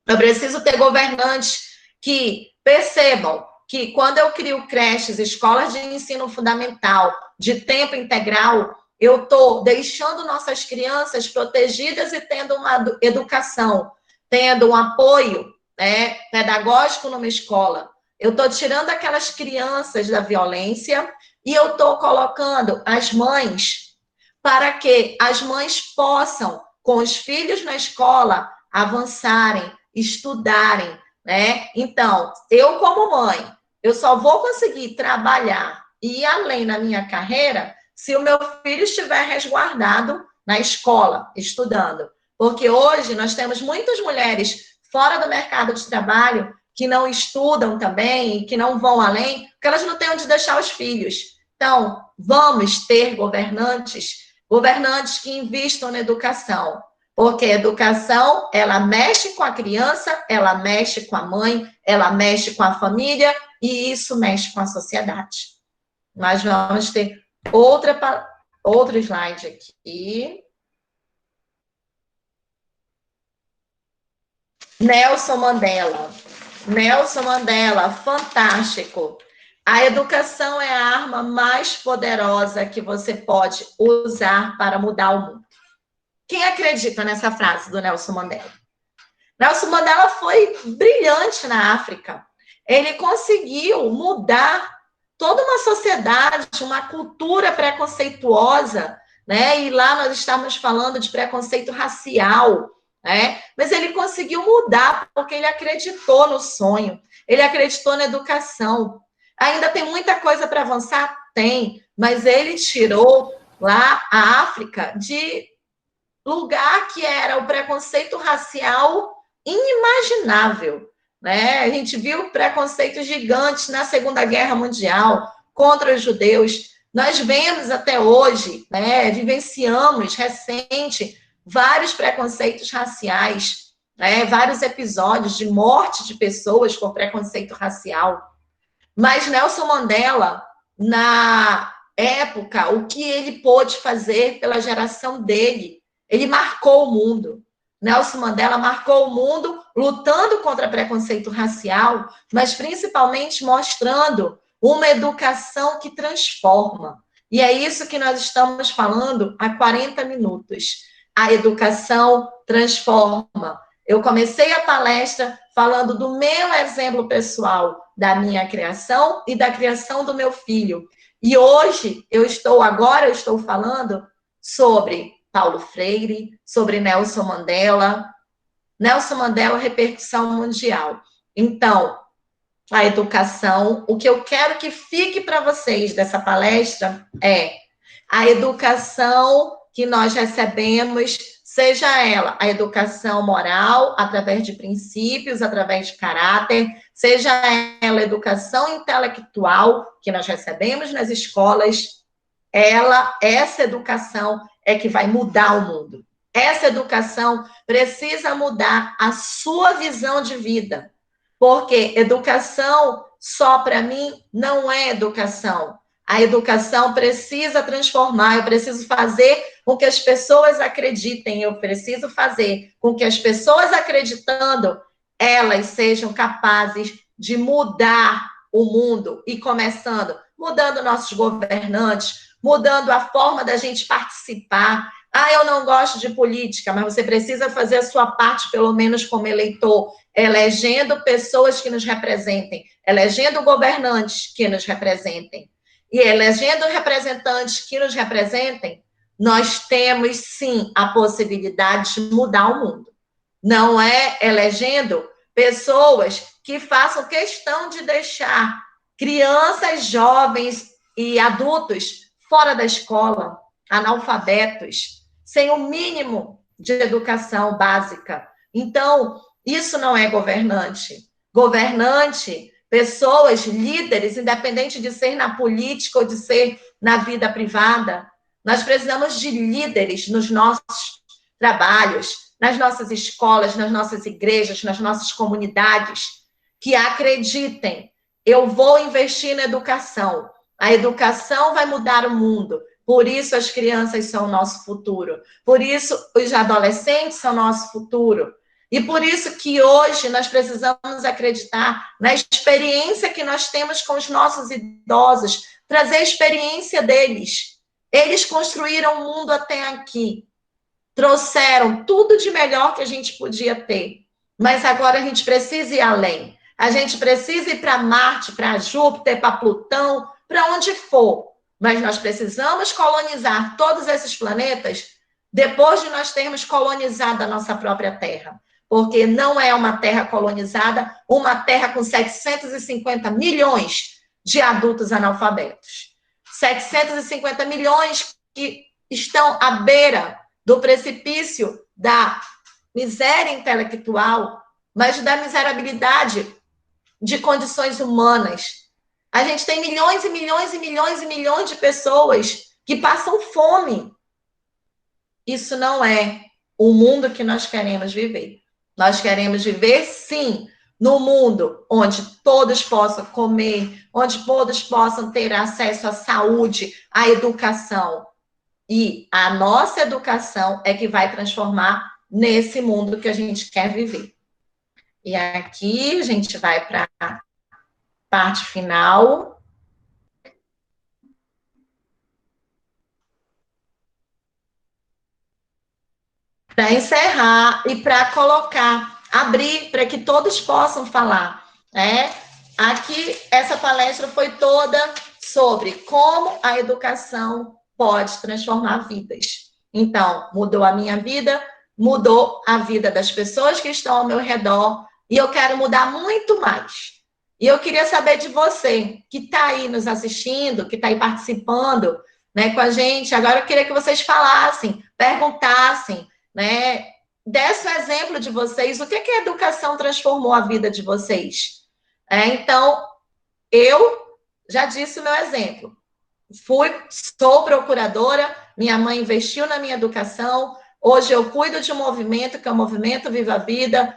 Eu preciso ter governantes que percebam que quando eu crio creches, escolas de ensino fundamental, de tempo integral, eu estou deixando nossas crianças protegidas e tendo uma educação, tendo um apoio, né, pedagógico numa escola. Eu estou tirando aquelas crianças da violência e eu estou colocando as mães para que as mães possam, com os filhos na escola, avançarem, estudarem, né? Então, eu como mãe, eu só vou conseguir trabalhar e ir além na minha carreira se o meu filho estiver resguardado na escola, estudando. Porque hoje nós temos muitas mulheres fora do mercado de trabalho que não estudam também, que não vão além, porque elas não têm onde deixar os filhos. Então, vamos ter governantes que investam na educação, porque a educação, ela mexe com a criança, ela mexe com a mãe, ela mexe com a família, e isso mexe com a sociedade. Nós vamos ter outro slide aqui. Nelson Mandela. Nelson Mandela, fantástico. A educação é a arma mais poderosa que você pode usar para mudar o mundo. Quem acredita nessa frase do Nelson Mandela? Nelson Mandela foi brilhante na África. Ele conseguiu mudar toda uma sociedade, uma cultura preconceituosa, né? E lá nós estamos falando de preconceito racial, né? Mas ele conseguiu mudar porque ele acreditou no sonho, ele acreditou na educação. Ainda tem muita coisa para avançar? Tem, mas ele tirou lá a África de lugar que era o preconceito racial inimaginável, né? A gente viu preconceitos gigantes na Segunda Guerra Mundial contra os judeus. Nós vemos até hoje, né? Vivenciamos recente vários preconceitos raciais, né? Vários episódios de morte de pessoas por preconceito racial. Mas Nelson Mandela, na época, o que ele pôde fazer pela geração dele, ele marcou o mundo. Nelson Mandela marcou o mundo lutando contra preconceito racial, mas principalmente mostrando uma educação que transforma. E é isso que nós estamos falando há 40 minutos. A educação transforma. Eu comecei a palestra falando do meu exemplo pessoal, da minha criação e da criação do meu filho. E hoje, eu estou falando sobre Paulo Freire, sobre Nelson Mandela. Nelson Mandela, repercussão mundial. Então, a educação, o que eu quero que fique para vocês dessa palestra é a educação que nós recebemos, seja ela a educação moral, através de princípios, através de caráter, seja ela a educação intelectual que nós recebemos nas escolas, essa educação é que vai mudar o mundo. Essa educação precisa mudar a sua visão de vida, porque educação só para mim não é educação. A educação precisa transformar, eu preciso fazer com que as pessoas acreditem, eu preciso fazer com que as pessoas acreditando, elas sejam capazes de mudar o mundo, e começando, mudando nossos governantes, mudando a forma da gente participar. Ah, eu não gosto de política, mas você precisa fazer a sua parte, pelo menos como eleitor, elegendo pessoas que nos representem, elegendo governantes que nos representem. E elegendo representantes que nos representem, nós temos, sim, a possibilidade de mudar o mundo. Não é elegendo pessoas que façam questão de deixar crianças, jovens e adultos fora da escola, analfabetos, sem o mínimo de educação básica. Então, isso não é governante. Governante, pessoas, líderes, independente de ser na política ou de ser na vida privada, nós precisamos de líderes nos nossos trabalhos, nas nossas escolas, nas nossas igrejas, nas nossas comunidades, que acreditem, eu vou investir na educação. A educação vai mudar o mundo. Por isso as crianças são o nosso futuro. Por isso os adolescentes são o nosso futuro. E por isso que hoje nós precisamos acreditar na experiência que nós temos com os nossos idosos, trazer a experiência deles. Eles construíram o mundo até aqui, trouxeram tudo de melhor que a gente podia ter, mas agora a gente precisa ir além. A gente precisa ir para Marte, para Júpiter, para Plutão, para onde for. Mas nós precisamos colonizar todos esses planetas depois de nós termos colonizado a nossa própria Terra. Porque não é uma Terra colonizada, uma Terra com 750 milhões de adultos analfabetos. 750 milhões que estão à beira do precipício da miséria intelectual, mas da miserabilidade de condições humanas. A gente tem milhões e milhões e milhões e milhões de pessoas que passam fome. Isso não é o mundo que nós queremos viver. Nós queremos viver, sim, no mundo onde todos possam comer, onde todos possam ter acesso à saúde, à educação. E a nossa educação é que vai transformar nesse mundo que a gente quer viver. E aqui a gente vai para a parte final. Para encerrar e para colocar, abrir para que todos possam falar, né? Aqui, essa palestra foi toda sobre como a educação pode transformar vidas. Então, mudou a minha vida, mudou a vida das pessoas que estão ao meu redor, e eu quero mudar muito mais. E eu queria saber de você, que está aí nos assistindo, que está aí participando, né, com a gente. Agora eu queria que vocês falassem, perguntassem, né, desse um exemplo de vocês, o que a educação transformou a vida de vocês? Então, eu já disse o meu exemplo. Sou procuradora, minha mãe investiu na minha educação, hoje eu cuido de um movimento, que é o Movimento Viva a Vida,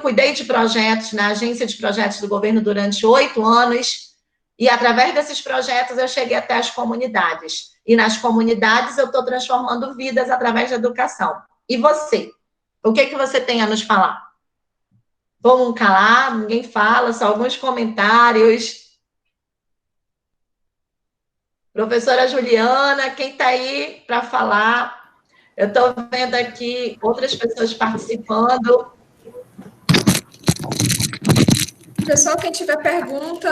cuidei de projetos na agência de projetos do governo durante 8 anos, e através desses projetos eu cheguei até as comunidades. E nas comunidades eu estou transformando vidas através da educação. E você? O que você tem a nos falar? Vamos calar, ninguém fala, só alguns comentários. Professora Juliana, quem está aí para falar? Eu estou vendo aqui outras pessoas participando. Pessoal, quem tiver pergunta,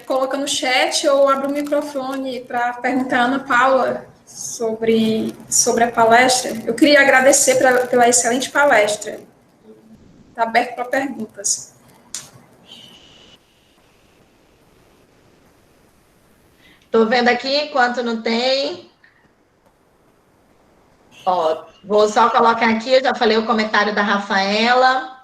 coloca no chat ou abre o microfone para perguntar a Ana Paula sobre a palestra. Eu queria agradecer pela excelente palestra. Está aberto para perguntas. Estou vendo aqui, enquanto não tem. Ó, vou só colocar aqui, eu já falei o comentário da Rafaela.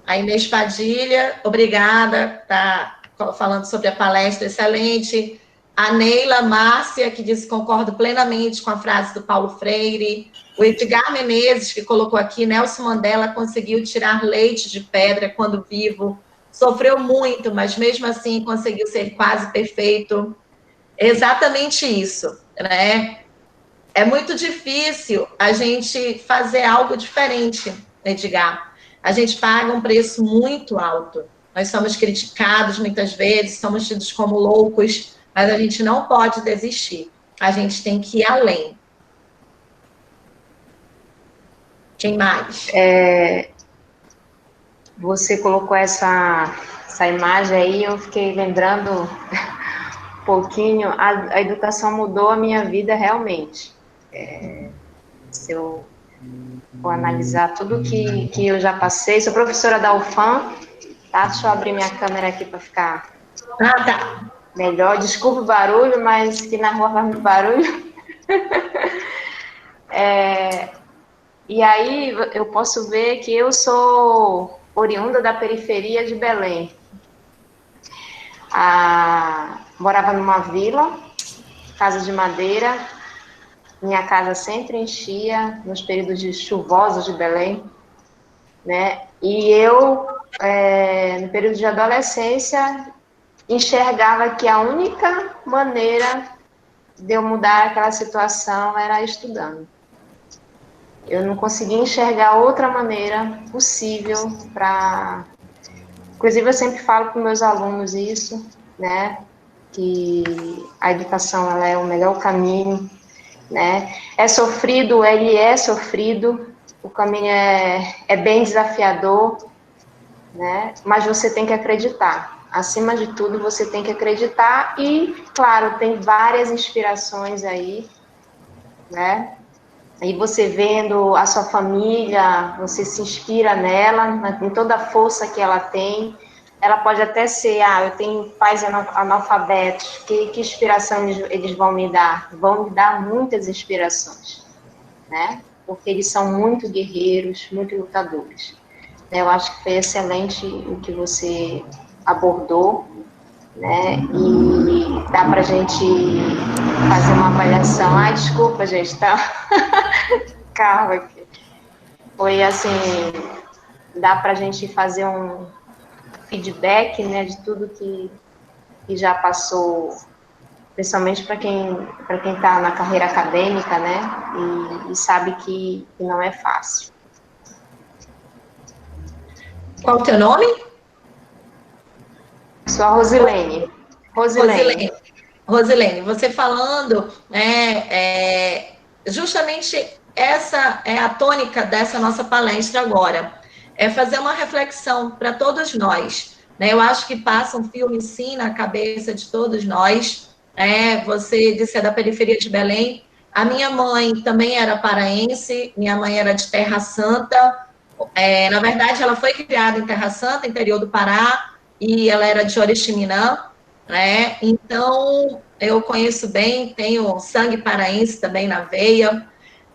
A Inês Padilha, obrigada, está falando sobre a palestra, excelente. A Neila Márcia, que disse concordo plenamente com a frase do Paulo Freire. O Edgar Menezes, que colocou aqui, Nelson Mandela conseguiu tirar leite de pedra quando vivo. Sofreu muito, mas mesmo assim conseguiu ser quase perfeito. Exatamente isso, né? É muito difícil a gente fazer algo diferente, Edgar. A gente paga um preço muito alto. Nós somos criticados muitas vezes, somos tidos como loucos, mas a gente não pode desistir. A gente tem que ir além. Quem mais? Você colocou essa imagem aí, eu fiquei lembrando um pouquinho. A educação mudou a minha vida realmente. Se eu for analisar tudo que eu já passei, sou professora da UFAM, tá? Deixa eu abrir minha câmera aqui para ficar Tá. melhor. Desculpa o barulho, mas que na rua faz muito barulho. E aí eu posso ver que eu sou oriunda da periferia de Belém. Morava numa vila, casa de madeira. Minha casa sempre enchia nos períodos chuvosos de Belém, né? E eu, no período de adolescência, enxergava que a única maneira de eu mudar aquela situação era estudando. Eu não conseguia enxergar outra maneira possível para... Inclusive, eu sempre falo para meus alunos isso, né? Que a educação ela é o melhor caminho, né? É sofrido, ele é sofrido, o caminho é bem desafiador, né? Mas você tem que acreditar. Acima de tudo, você tem que acreditar e, claro, tem várias inspirações aí, né? E você vendo a sua família, você se inspira nela, em toda a força que ela tem. Ela pode até ser, eu tenho pais analfabetos, que inspiração eles vão me dar? Vão me dar muitas inspirações, né? Porque eles são muito guerreiros, muito lutadores. Eu acho que foi excelente o que você abordou, né? E dá para a gente fazer uma avaliação. Ai, desculpa, gente, tá? Carro aqui. Foi assim, dá para a gente fazer um feedback, né, de tudo que já passou, principalmente para quem está na carreira acadêmica, né? E sabe que não é fácil. Qual o teu nome? Sou a Rosilene. Rosilene, você falando, justamente essa é a tônica dessa nossa palestra agora, é fazer uma reflexão para todos nós, né? Eu acho que passa um filme, sim, na cabeça de todos nós, você disse é da periferia de Belém, a minha mãe também era paraense, minha mãe era de Terra Santa, na verdade ela foi criada em Terra Santa, interior do Pará, e ela era de Oriximiná, né? Então, eu conheço bem, tenho sangue paraense também na veia,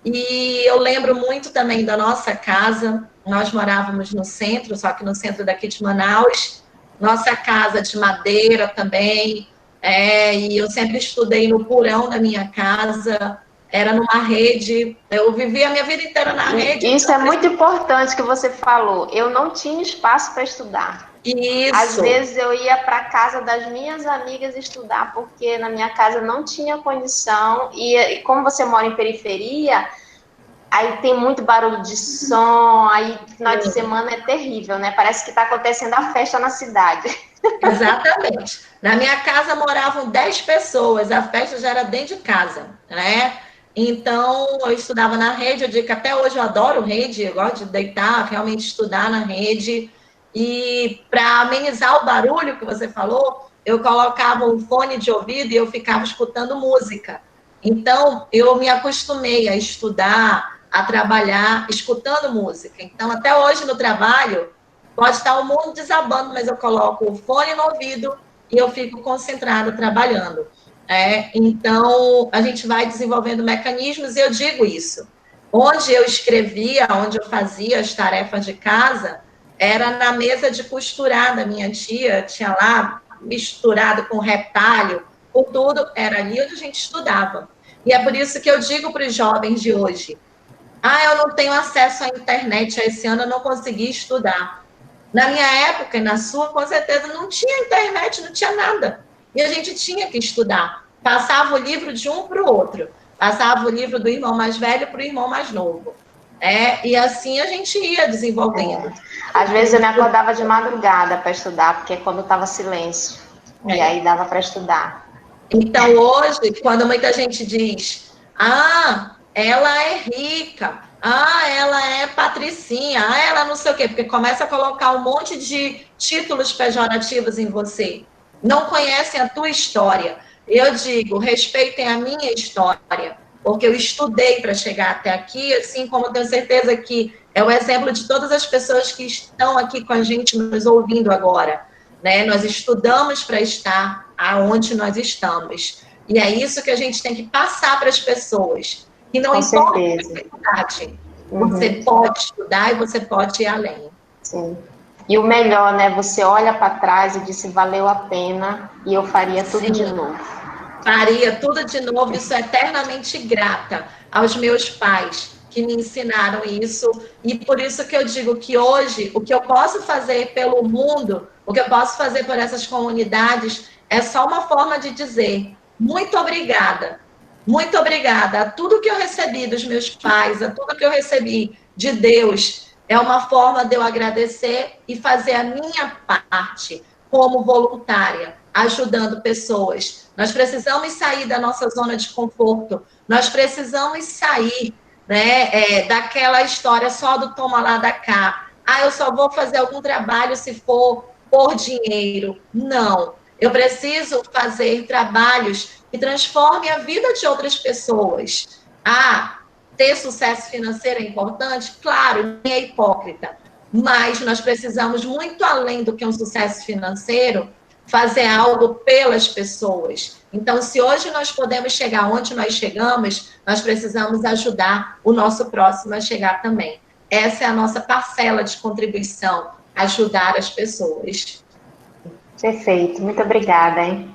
e eu lembro muito também da nossa casa, nós morávamos no centro, só que no centro daqui de Manaus, nossa casa de madeira também, e eu sempre estudei no porão da minha casa, era numa rede, eu vivi a minha vida inteira na rede. Isso é muito importante que você falou, eu não tinha espaço para estudar. Isso. Às vezes eu ia para casa das minhas amigas estudar, porque na minha casa não tinha condição, e como você mora em periferia, aí tem muito barulho de som, aí final de semana é terrível, né? Parece que está acontecendo a festa na cidade. Exatamente. Na minha casa moravam 10 pessoas, a festa já era dentro de casa, né? Então, eu estudava na rede, eu digo que até hoje eu adoro rede, eu gosto de deitar, realmente estudar na rede. E para amenizar o barulho que você falou, eu colocava um fone de ouvido e eu ficava escutando música. Então, eu me acostumei a estudar, a trabalhar, escutando música. Então, até hoje no trabalho, pode estar o mundo desabando, mas eu coloco o fone no ouvido e eu fico concentrada trabalhando. Então, a gente vai desenvolvendo mecanismos e eu digo isso. Onde eu escrevia, onde eu fazia as tarefas de casa, era na mesa de costurar da minha tia, tinha lá misturado com retalho, com tudo, era ali onde a gente estudava. E é por isso que eu digo para os jovens de hoje, eu não tenho acesso à internet, esse ano eu não consegui estudar. Na minha época e na sua, com certeza, não tinha internet, não tinha nada. E a gente tinha que estudar. Passava o livro de um para o outro. Passava o livro do irmão mais velho para o irmão mais novo. E assim a gente ia desenvolvendo. Às vezes eu me acordava de madrugada para estudar, porque é quando estava silêncio. E aí dava para estudar. Então, hoje, quando muita gente diz, ela é rica, ela é patricinha, ela não sei o quê, porque começa a colocar um monte de títulos pejorativos em você. Não conhecem a tua história. Eu digo, respeitem a minha história, porque eu estudei para chegar até aqui, assim como eu tenho certeza que é o exemplo de todas as pessoas que estão aqui com a gente nos ouvindo agora, né? Nós estudamos para estar aonde nós estamos. E é isso que a gente tem que passar para as pessoas. Que não Com importa certeza. a dificuldade, você pode estudar e você pode ir além. Sim. E o melhor, né? Você olha para trás e diz: valeu a pena e eu faria tudo de novo. Faria tudo de novo, e sou eternamente grata aos meus pais que me ensinaram isso, e por isso que eu digo que hoje o que eu posso fazer pelo mundo, o que eu posso fazer por essas comunidades, é só uma forma de dizer muito obrigada a tudo que eu recebi dos meus pais, a tudo que eu recebi de Deus, é uma forma de eu agradecer e fazer a minha parte como voluntária, ajudando pessoas. Nós precisamos sair da nossa zona de conforto, nós precisamos sair, né, daquela história só do toma lá da cá. Eu só vou fazer algum trabalho se for por dinheiro. Não, eu preciso fazer trabalhos que transformem a vida de outras pessoas. Ter sucesso financeiro é importante? Claro, nem é hipócrita. Mas nós precisamos, muito além do que um sucesso financeiro, fazer algo pelas pessoas. Então, se hoje nós podemos chegar onde nós chegamos, nós precisamos ajudar o nosso próximo a chegar também. Essa é a nossa parcela de contribuição, ajudar as pessoas. Perfeito, muito obrigada, hein?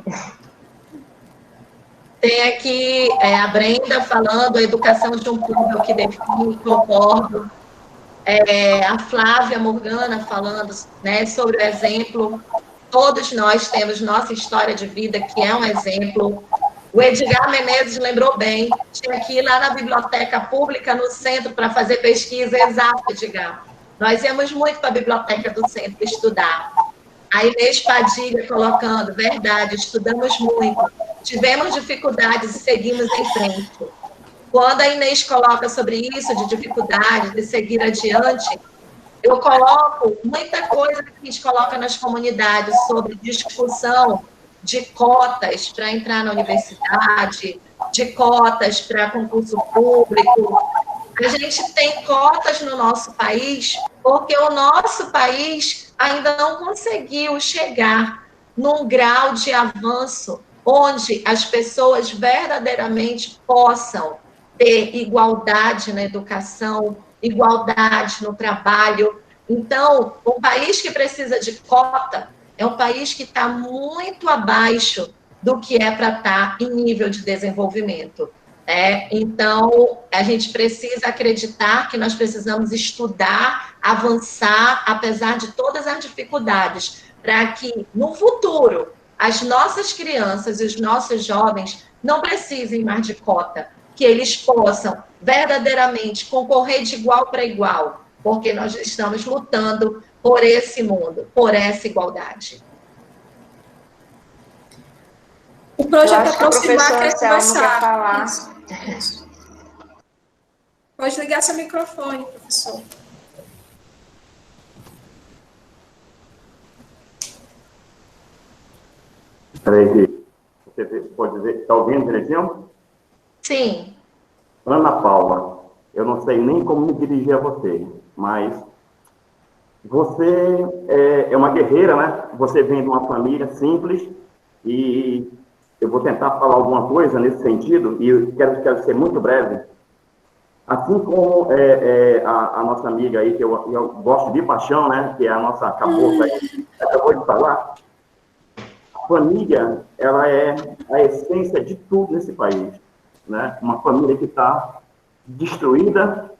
Tem aqui a Brenda falando, a educação de um público que define, concordo. A Flávia Morgana falando, né, sobre o exemplo. Todos nós temos nossa história de vida, que é um exemplo. O Edgar Menezes lembrou bem, tinha que ir lá na biblioteca pública, no centro, para fazer pesquisa. Exato, Edgar. Nós íamos muito para a biblioteca do centro estudar. A Inês Padilha colocando, verdade, estudamos muito. Tivemos dificuldades e seguimos em frente. Quando a Inês coloca sobre isso, de dificuldade, de seguir adiante, eu coloco muita coisa que a gente coloca nas comunidades sobre discussão de cotas para entrar na universidade, de cotas para concurso público. A gente tem cotas no nosso país porque o nosso país ainda não conseguiu chegar num grau de avanço onde as pessoas verdadeiramente possam ter igualdade na educação, igualdade no trabalho. Então, um país que precisa de cota é um país que está muito abaixo do que é para estar em nível de desenvolvimento. Então, a gente precisa acreditar que nós precisamos estudar, avançar, apesar de todas as dificuldades, para que, no futuro, as nossas crianças e os nossos jovens não precisem mais de cota, que eles possam verdadeiramente concorrer de igual para igual, porque nós estamos lutando por esse mundo, por essa igualdade. O projeto Aproximar quer conversar. Pode ligar seu microfone, professor. Peraí, você pode dizer, está ouvindo direitinho? Sim. Ana Paula, eu não sei nem como me dirigir a você, mas você é uma guerreira, né? Você vem de uma família simples e eu vou tentar falar alguma coisa nesse sentido e eu quero ser muito breve. Assim como a nossa amiga aí, que eu gosto de paixão, né? Que é a nossa cabocla aí, acabou de falar. A família, ela é a essência de tudo nesse país, né? Uma família que está destruída,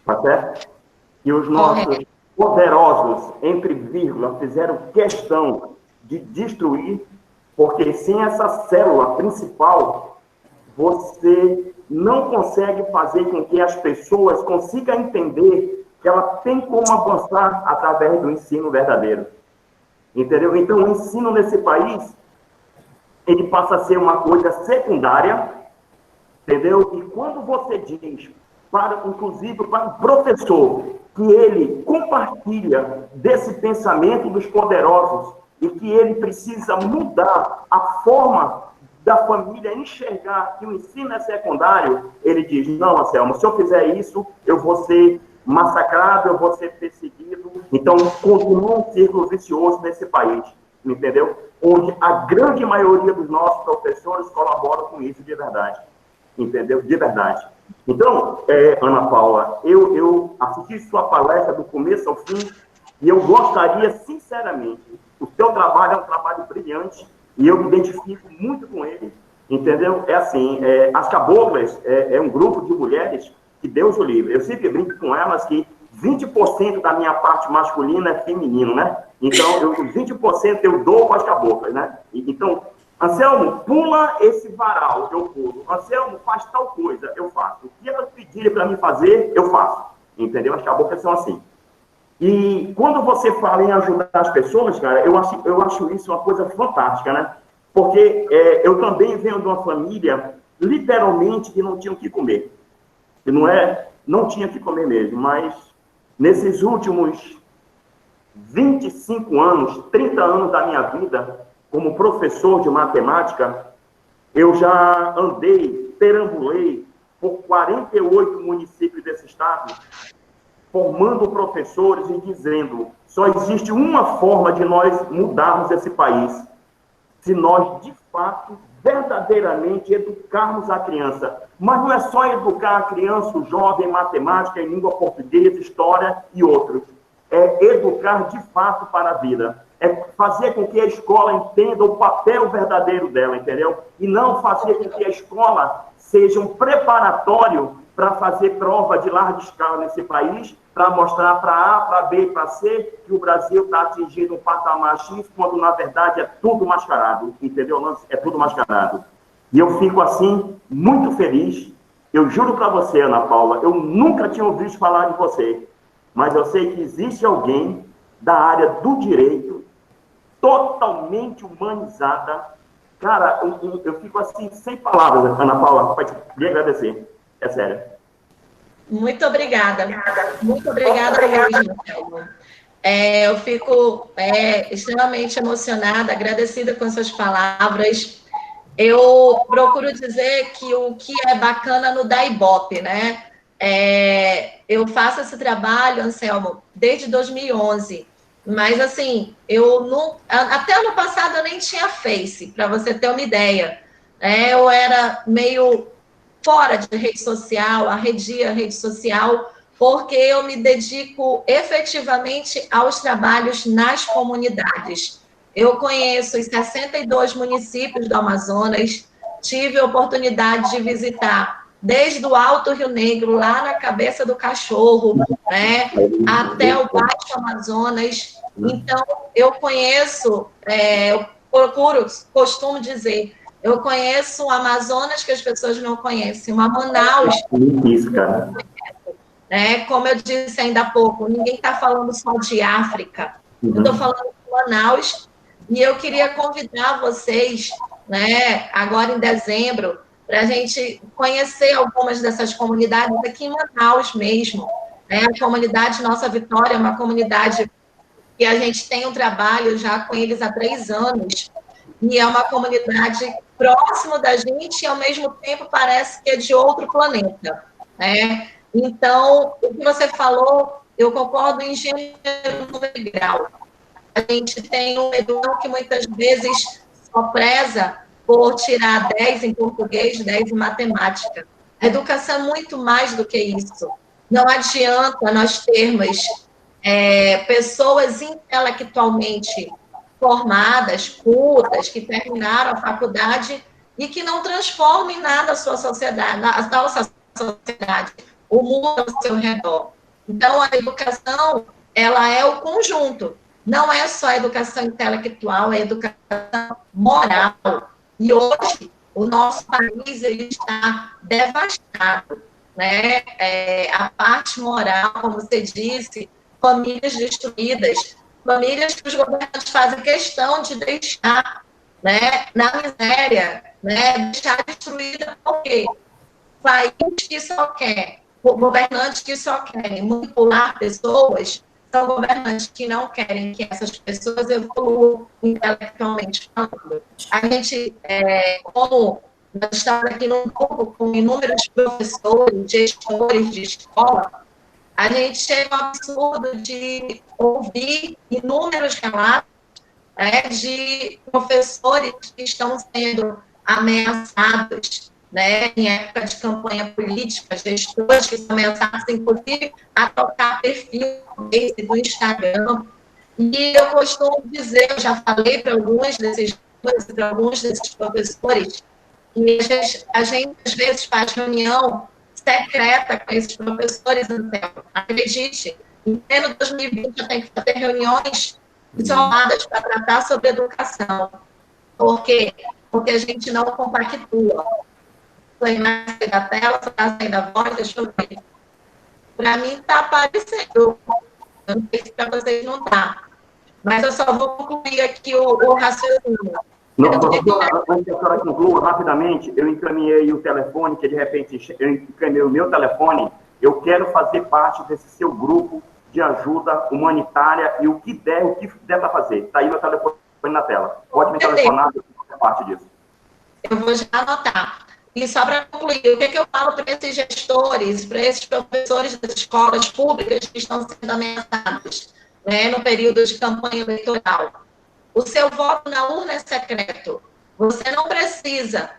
tá certo? E os nossos poderosos, entre vírgulas, fizeram questão de destruir, porque sem essa célula principal, você não consegue fazer com que as pessoas consigam entender que ela tem como avançar através do ensino verdadeiro. Entendeu? Então, o ensino nesse país, ele passa a ser uma coisa secundária, entendeu? E quando você diz, inclusive para o professor, que ele compartilha desse pensamento dos poderosos e que ele precisa mudar a forma da família enxergar que o ensino é secundário, ele diz, não, Anselmo, se eu fizer isso, eu vou ser massacrado, eu vou ser perseguido. Então, continua um círculo vicioso nesse país, entendeu? Onde a grande maioria dos nossos professores colaboram com isso de verdade, entendeu? De verdade. Então, Ana Paula, eu assisti sua palestra do começo ao fim e eu gostaria, sinceramente, o seu trabalho é um trabalho brilhante e eu me identifico muito com ele, entendeu? É assim, as caboclas é um grupo de mulheres que Deus o livre. Eu sempre brinco com elas que 20% da minha parte masculina é feminino, né? Então, 20% eu dou com as caboclas, né? Então, Anselmo, pula esse varal, eu pulo. Anselmo, faz tal coisa, eu faço. O que elas pedirem para mim fazer, eu faço. Entendeu? As caboclas são assim. E quando você fala em ajudar as pessoas, cara, eu acho isso uma coisa fantástica, né? Porque eu também venho de uma família, literalmente, que não tinha o que comer. E não tinha o que comer mesmo, mas nesses últimos 25 anos, 30 anos da minha vida, como professor de matemática, eu já andei, perambulei por 48 municípios desse estado, formando professores e dizendo, só existe uma forma de nós mudarmos esse país, se nós, de fato, verdadeiramente educarmos a criança. Mas não é só educar a criança, o jovem, em matemática, em língua portuguesa, história e outros. É educar, de fato, para a vida. É fazer com que a escola entenda o papel verdadeiro dela, entendeu? E não fazer com que a escola seja um preparatório para fazer prova de larga escala nesse país, para mostrar para A, para B, para C, que o Brasil está atingindo um patamar X, quando, na verdade, é tudo mascarado, entendeu? É tudo mascarado. E eu fico, assim, muito feliz. Eu juro para você, Ana Paula, eu nunca tinha ouvido falar de você, mas eu sei que existe alguém da área do direito, totalmente humanizada. Cara, eu fico, assim, sem palavras, Ana Paula, para te agradecer. É sério. Muito obrigada. Muito obrigada mesmo, Selma. Eu fico extremamente emocionada, agradecida com suas palavras. Eu procuro dizer que o que é bacana no dá Ibope, né? Eu faço esse trabalho, Anselmo, desde 2011. Mas, assim, até ano passado eu nem tinha Face, para você ter uma ideia. Eu era meio fora de rede social, arredia a rede social, porque eu me dedico efetivamente aos trabalhos nas comunidades. Eu conheço os 62 municípios do Amazonas, tive a oportunidade de visitar desde o Alto Rio Negro, lá na Cabeça do Cachorro, né, até o Baixo Amazonas. Então, eu conheço, costumo dizer, eu conheço o Amazonas que as pessoas não conhecem, o Manaus. Isso, cara. Como eu disse ainda há pouco, ninguém está falando só de África. Eu estou falando de Manaus e eu queria convidar vocês, né, agora em dezembro, para a gente conhecer algumas dessas comunidades aqui em Manaus mesmo. A comunidade Nossa Vitória é uma comunidade que a gente tem um trabalho já com eles há 3 anos, e é uma comunidade próximo da gente e, ao mesmo tempo, parece que é de outro planeta, né? Então, o que você falou, eu concordo em gênero e grau. A gente tem um educador que muitas vezes só preza por tirar 10 em português, 10 em matemática. A educação é muito mais do que isso. Não adianta nós termos pessoas intelectualmente formadas, cultas, que terminaram a faculdade e que não transformem nada a sua sociedade, a nossa sociedade, o mundo ao seu redor. Então, a educação, ela é o conjunto. Não é só a educação intelectual, é a educação moral. E hoje, o nosso país ele está devastado, né? A parte moral, como você disse, famílias destruídas, famílias que os governantes fazem questão de deixar, né, na miséria, né, deixar destruída, por quê? País que só quer, governantes que só querem manipular pessoas, são governantes que não querem que essas pessoas evoluam intelectualmente falando. A gente, como nós estamos aqui num grupo com inúmeros professores, gestores de escola, a gente chega ao absurdo de ouvir inúmeros relatos de professores que estão sendo ameaçados, em época de campanha política, gestores que são ameaçados, inclusive, a trocar perfil do Instagram. E eu costumo dizer, eu já falei para alguns desses professores, que a gente às vezes faz reunião secreta com esses professores. Acredite, em pleno 2020 eu tenho que fazer reuniões isoladas para tratar sobre educação. Por quê? Porque a gente não compactua. A imagem da tela, a sair da voz, deixa eu ver. Para mim está aparecendo. Eu não sei se para vocês não está. Mas eu só vou concluir aqui o raciocínio. Não, antes que a senhora conclua, rapidamente, eu encaminhei o telefone, que de repente eu encaminhei o meu telefone. Eu quero fazer parte desse seu grupo de ajuda humanitária e o que der para fazer. Está aí meu telefone na tela. Pode me telefonar, eu faço parte disso. Eu vou já anotar. E só para concluir, o que eu falo para esses gestores, para esses professores das escolas públicas que estão sendo ameaçados, no período de campanha eleitoral? O seu voto na urna é secreto. Você não precisa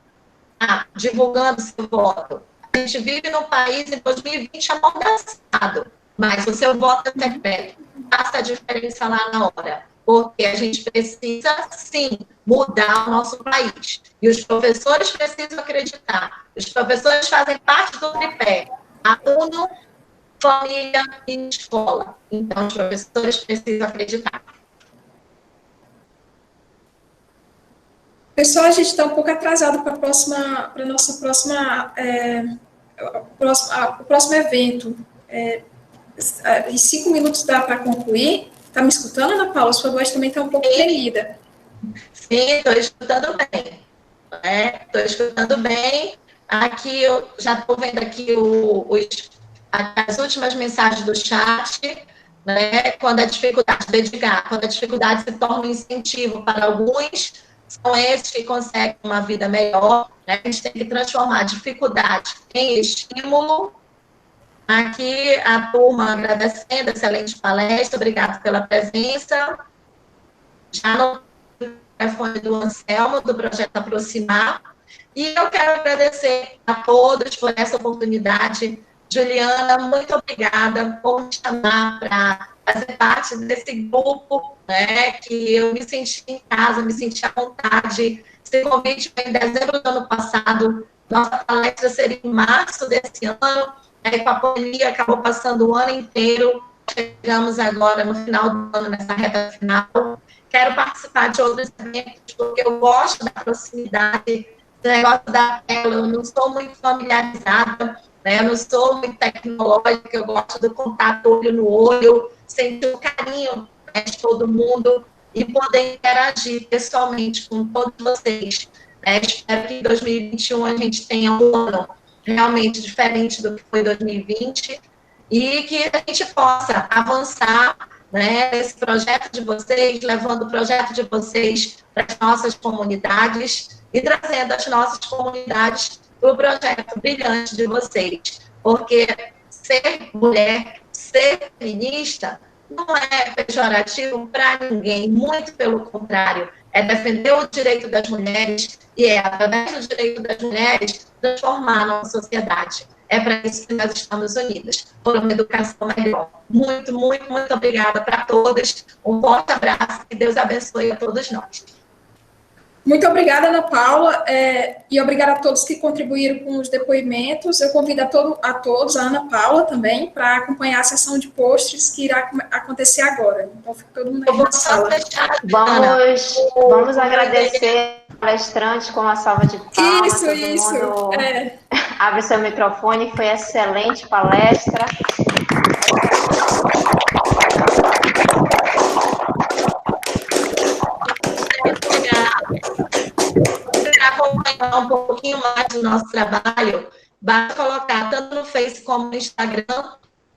estar divulgando seu voto. A gente vive num país em 2020 amordaçado, mas o seu voto é secreto. Faça a diferença lá na hora. Porque a gente precisa, sim, mudar o nosso país. E os professores precisam acreditar. Os professores fazem parte do tripé: aluno, família e escola. Então, os professores precisam acreditar. Pessoal, a gente está um pouco atrasado para o próximo evento. Em 5 minutos dá para concluir. Está me escutando, Ana Paula? Sua voz também está um pouco tremida. Sim, estou escutando bem. Estou escutando bem. Aqui, eu já estou vendo aqui as últimas mensagens do chat, quando a dificuldade se torna um incentivo para alguns, são esses que conseguem uma vida melhor. A gente tem que transformar a dificuldade em estímulo. Aqui a turma agradecendo, excelente palestra, obrigado pela presença. Já no telefone do Anselmo, do Projeto Aproximar. E eu quero agradecer a todos por essa oportunidade. Juliana, muito obrigada por me chamar para fazer parte desse grupo, que eu me senti em casa, me senti à vontade. Esse convite foi em dezembro do ano passado, nossa palestra seria em março desse ano, com a pandemia acabou passando o ano inteiro, chegamos agora no final do ano, nessa reta final. Quero participar de outros eventos, porque eu gosto da proximidade, do negócio da tela, eu não sou muito familiarizada, eu não sou muito tecnológica, eu gosto do contato olho no olho, sentir o carinho de todo mundo e poder interagir pessoalmente com todos vocês. Espero que em 2021 a gente tenha um ano realmente diferente do que foi 2020 e que a gente possa avançar nesse projeto de vocês, levando o projeto de vocês para as nossas comunidades e trazendo as nossas comunidades para o projeto brilhante de vocês. Porque ser mulher, ser feminista, não é pejorativo para ninguém, muito pelo contrário, é defender o direito das mulheres e através do direito das mulheres, transformar a nossa sociedade. É para isso que nós estamos unidas, por uma educação melhor. Muito, muito, muito obrigada para todas. Um forte abraço e Deus abençoe a todos nós. Muito obrigada, Ana Paula, e obrigada a todos que contribuíram com os depoimentos. Eu convido a todos, a Ana Paula também, para acompanhar a sessão de postres que irá acontecer agora. Então, fica todo mundo aí na sala. Vamos agradecer ao palestrante com uma salva de palmas. Isso. Abre seu microfone, foi excelente palestra. Para acompanhar um pouquinho mais do nosso trabalho, basta colocar tanto no Face como no Instagram,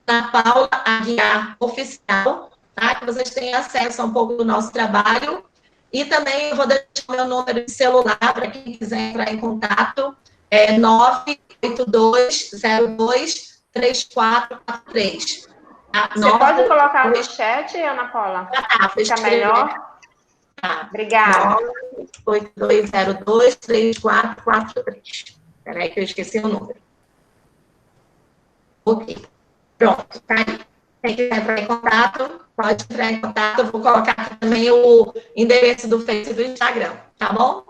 Ana Paula Aguiar Oficial, tá? Que vocês tenham acesso a um pouco do nosso trabalho. E também eu vou deixar o meu número de celular para quem quiser entrar em contato. É 982023443. Tá? Você pode colocar no chat, Ana Paula? Fica melhor. Tá. Obrigada. 982023443. Espera aí que eu esqueci o número. Ok. Pronto, tá aí. Quem quiser entrar em contato, pode entrar em contato. Eu vou colocar aqui também o endereço do Facebook e do Instagram, tá bom?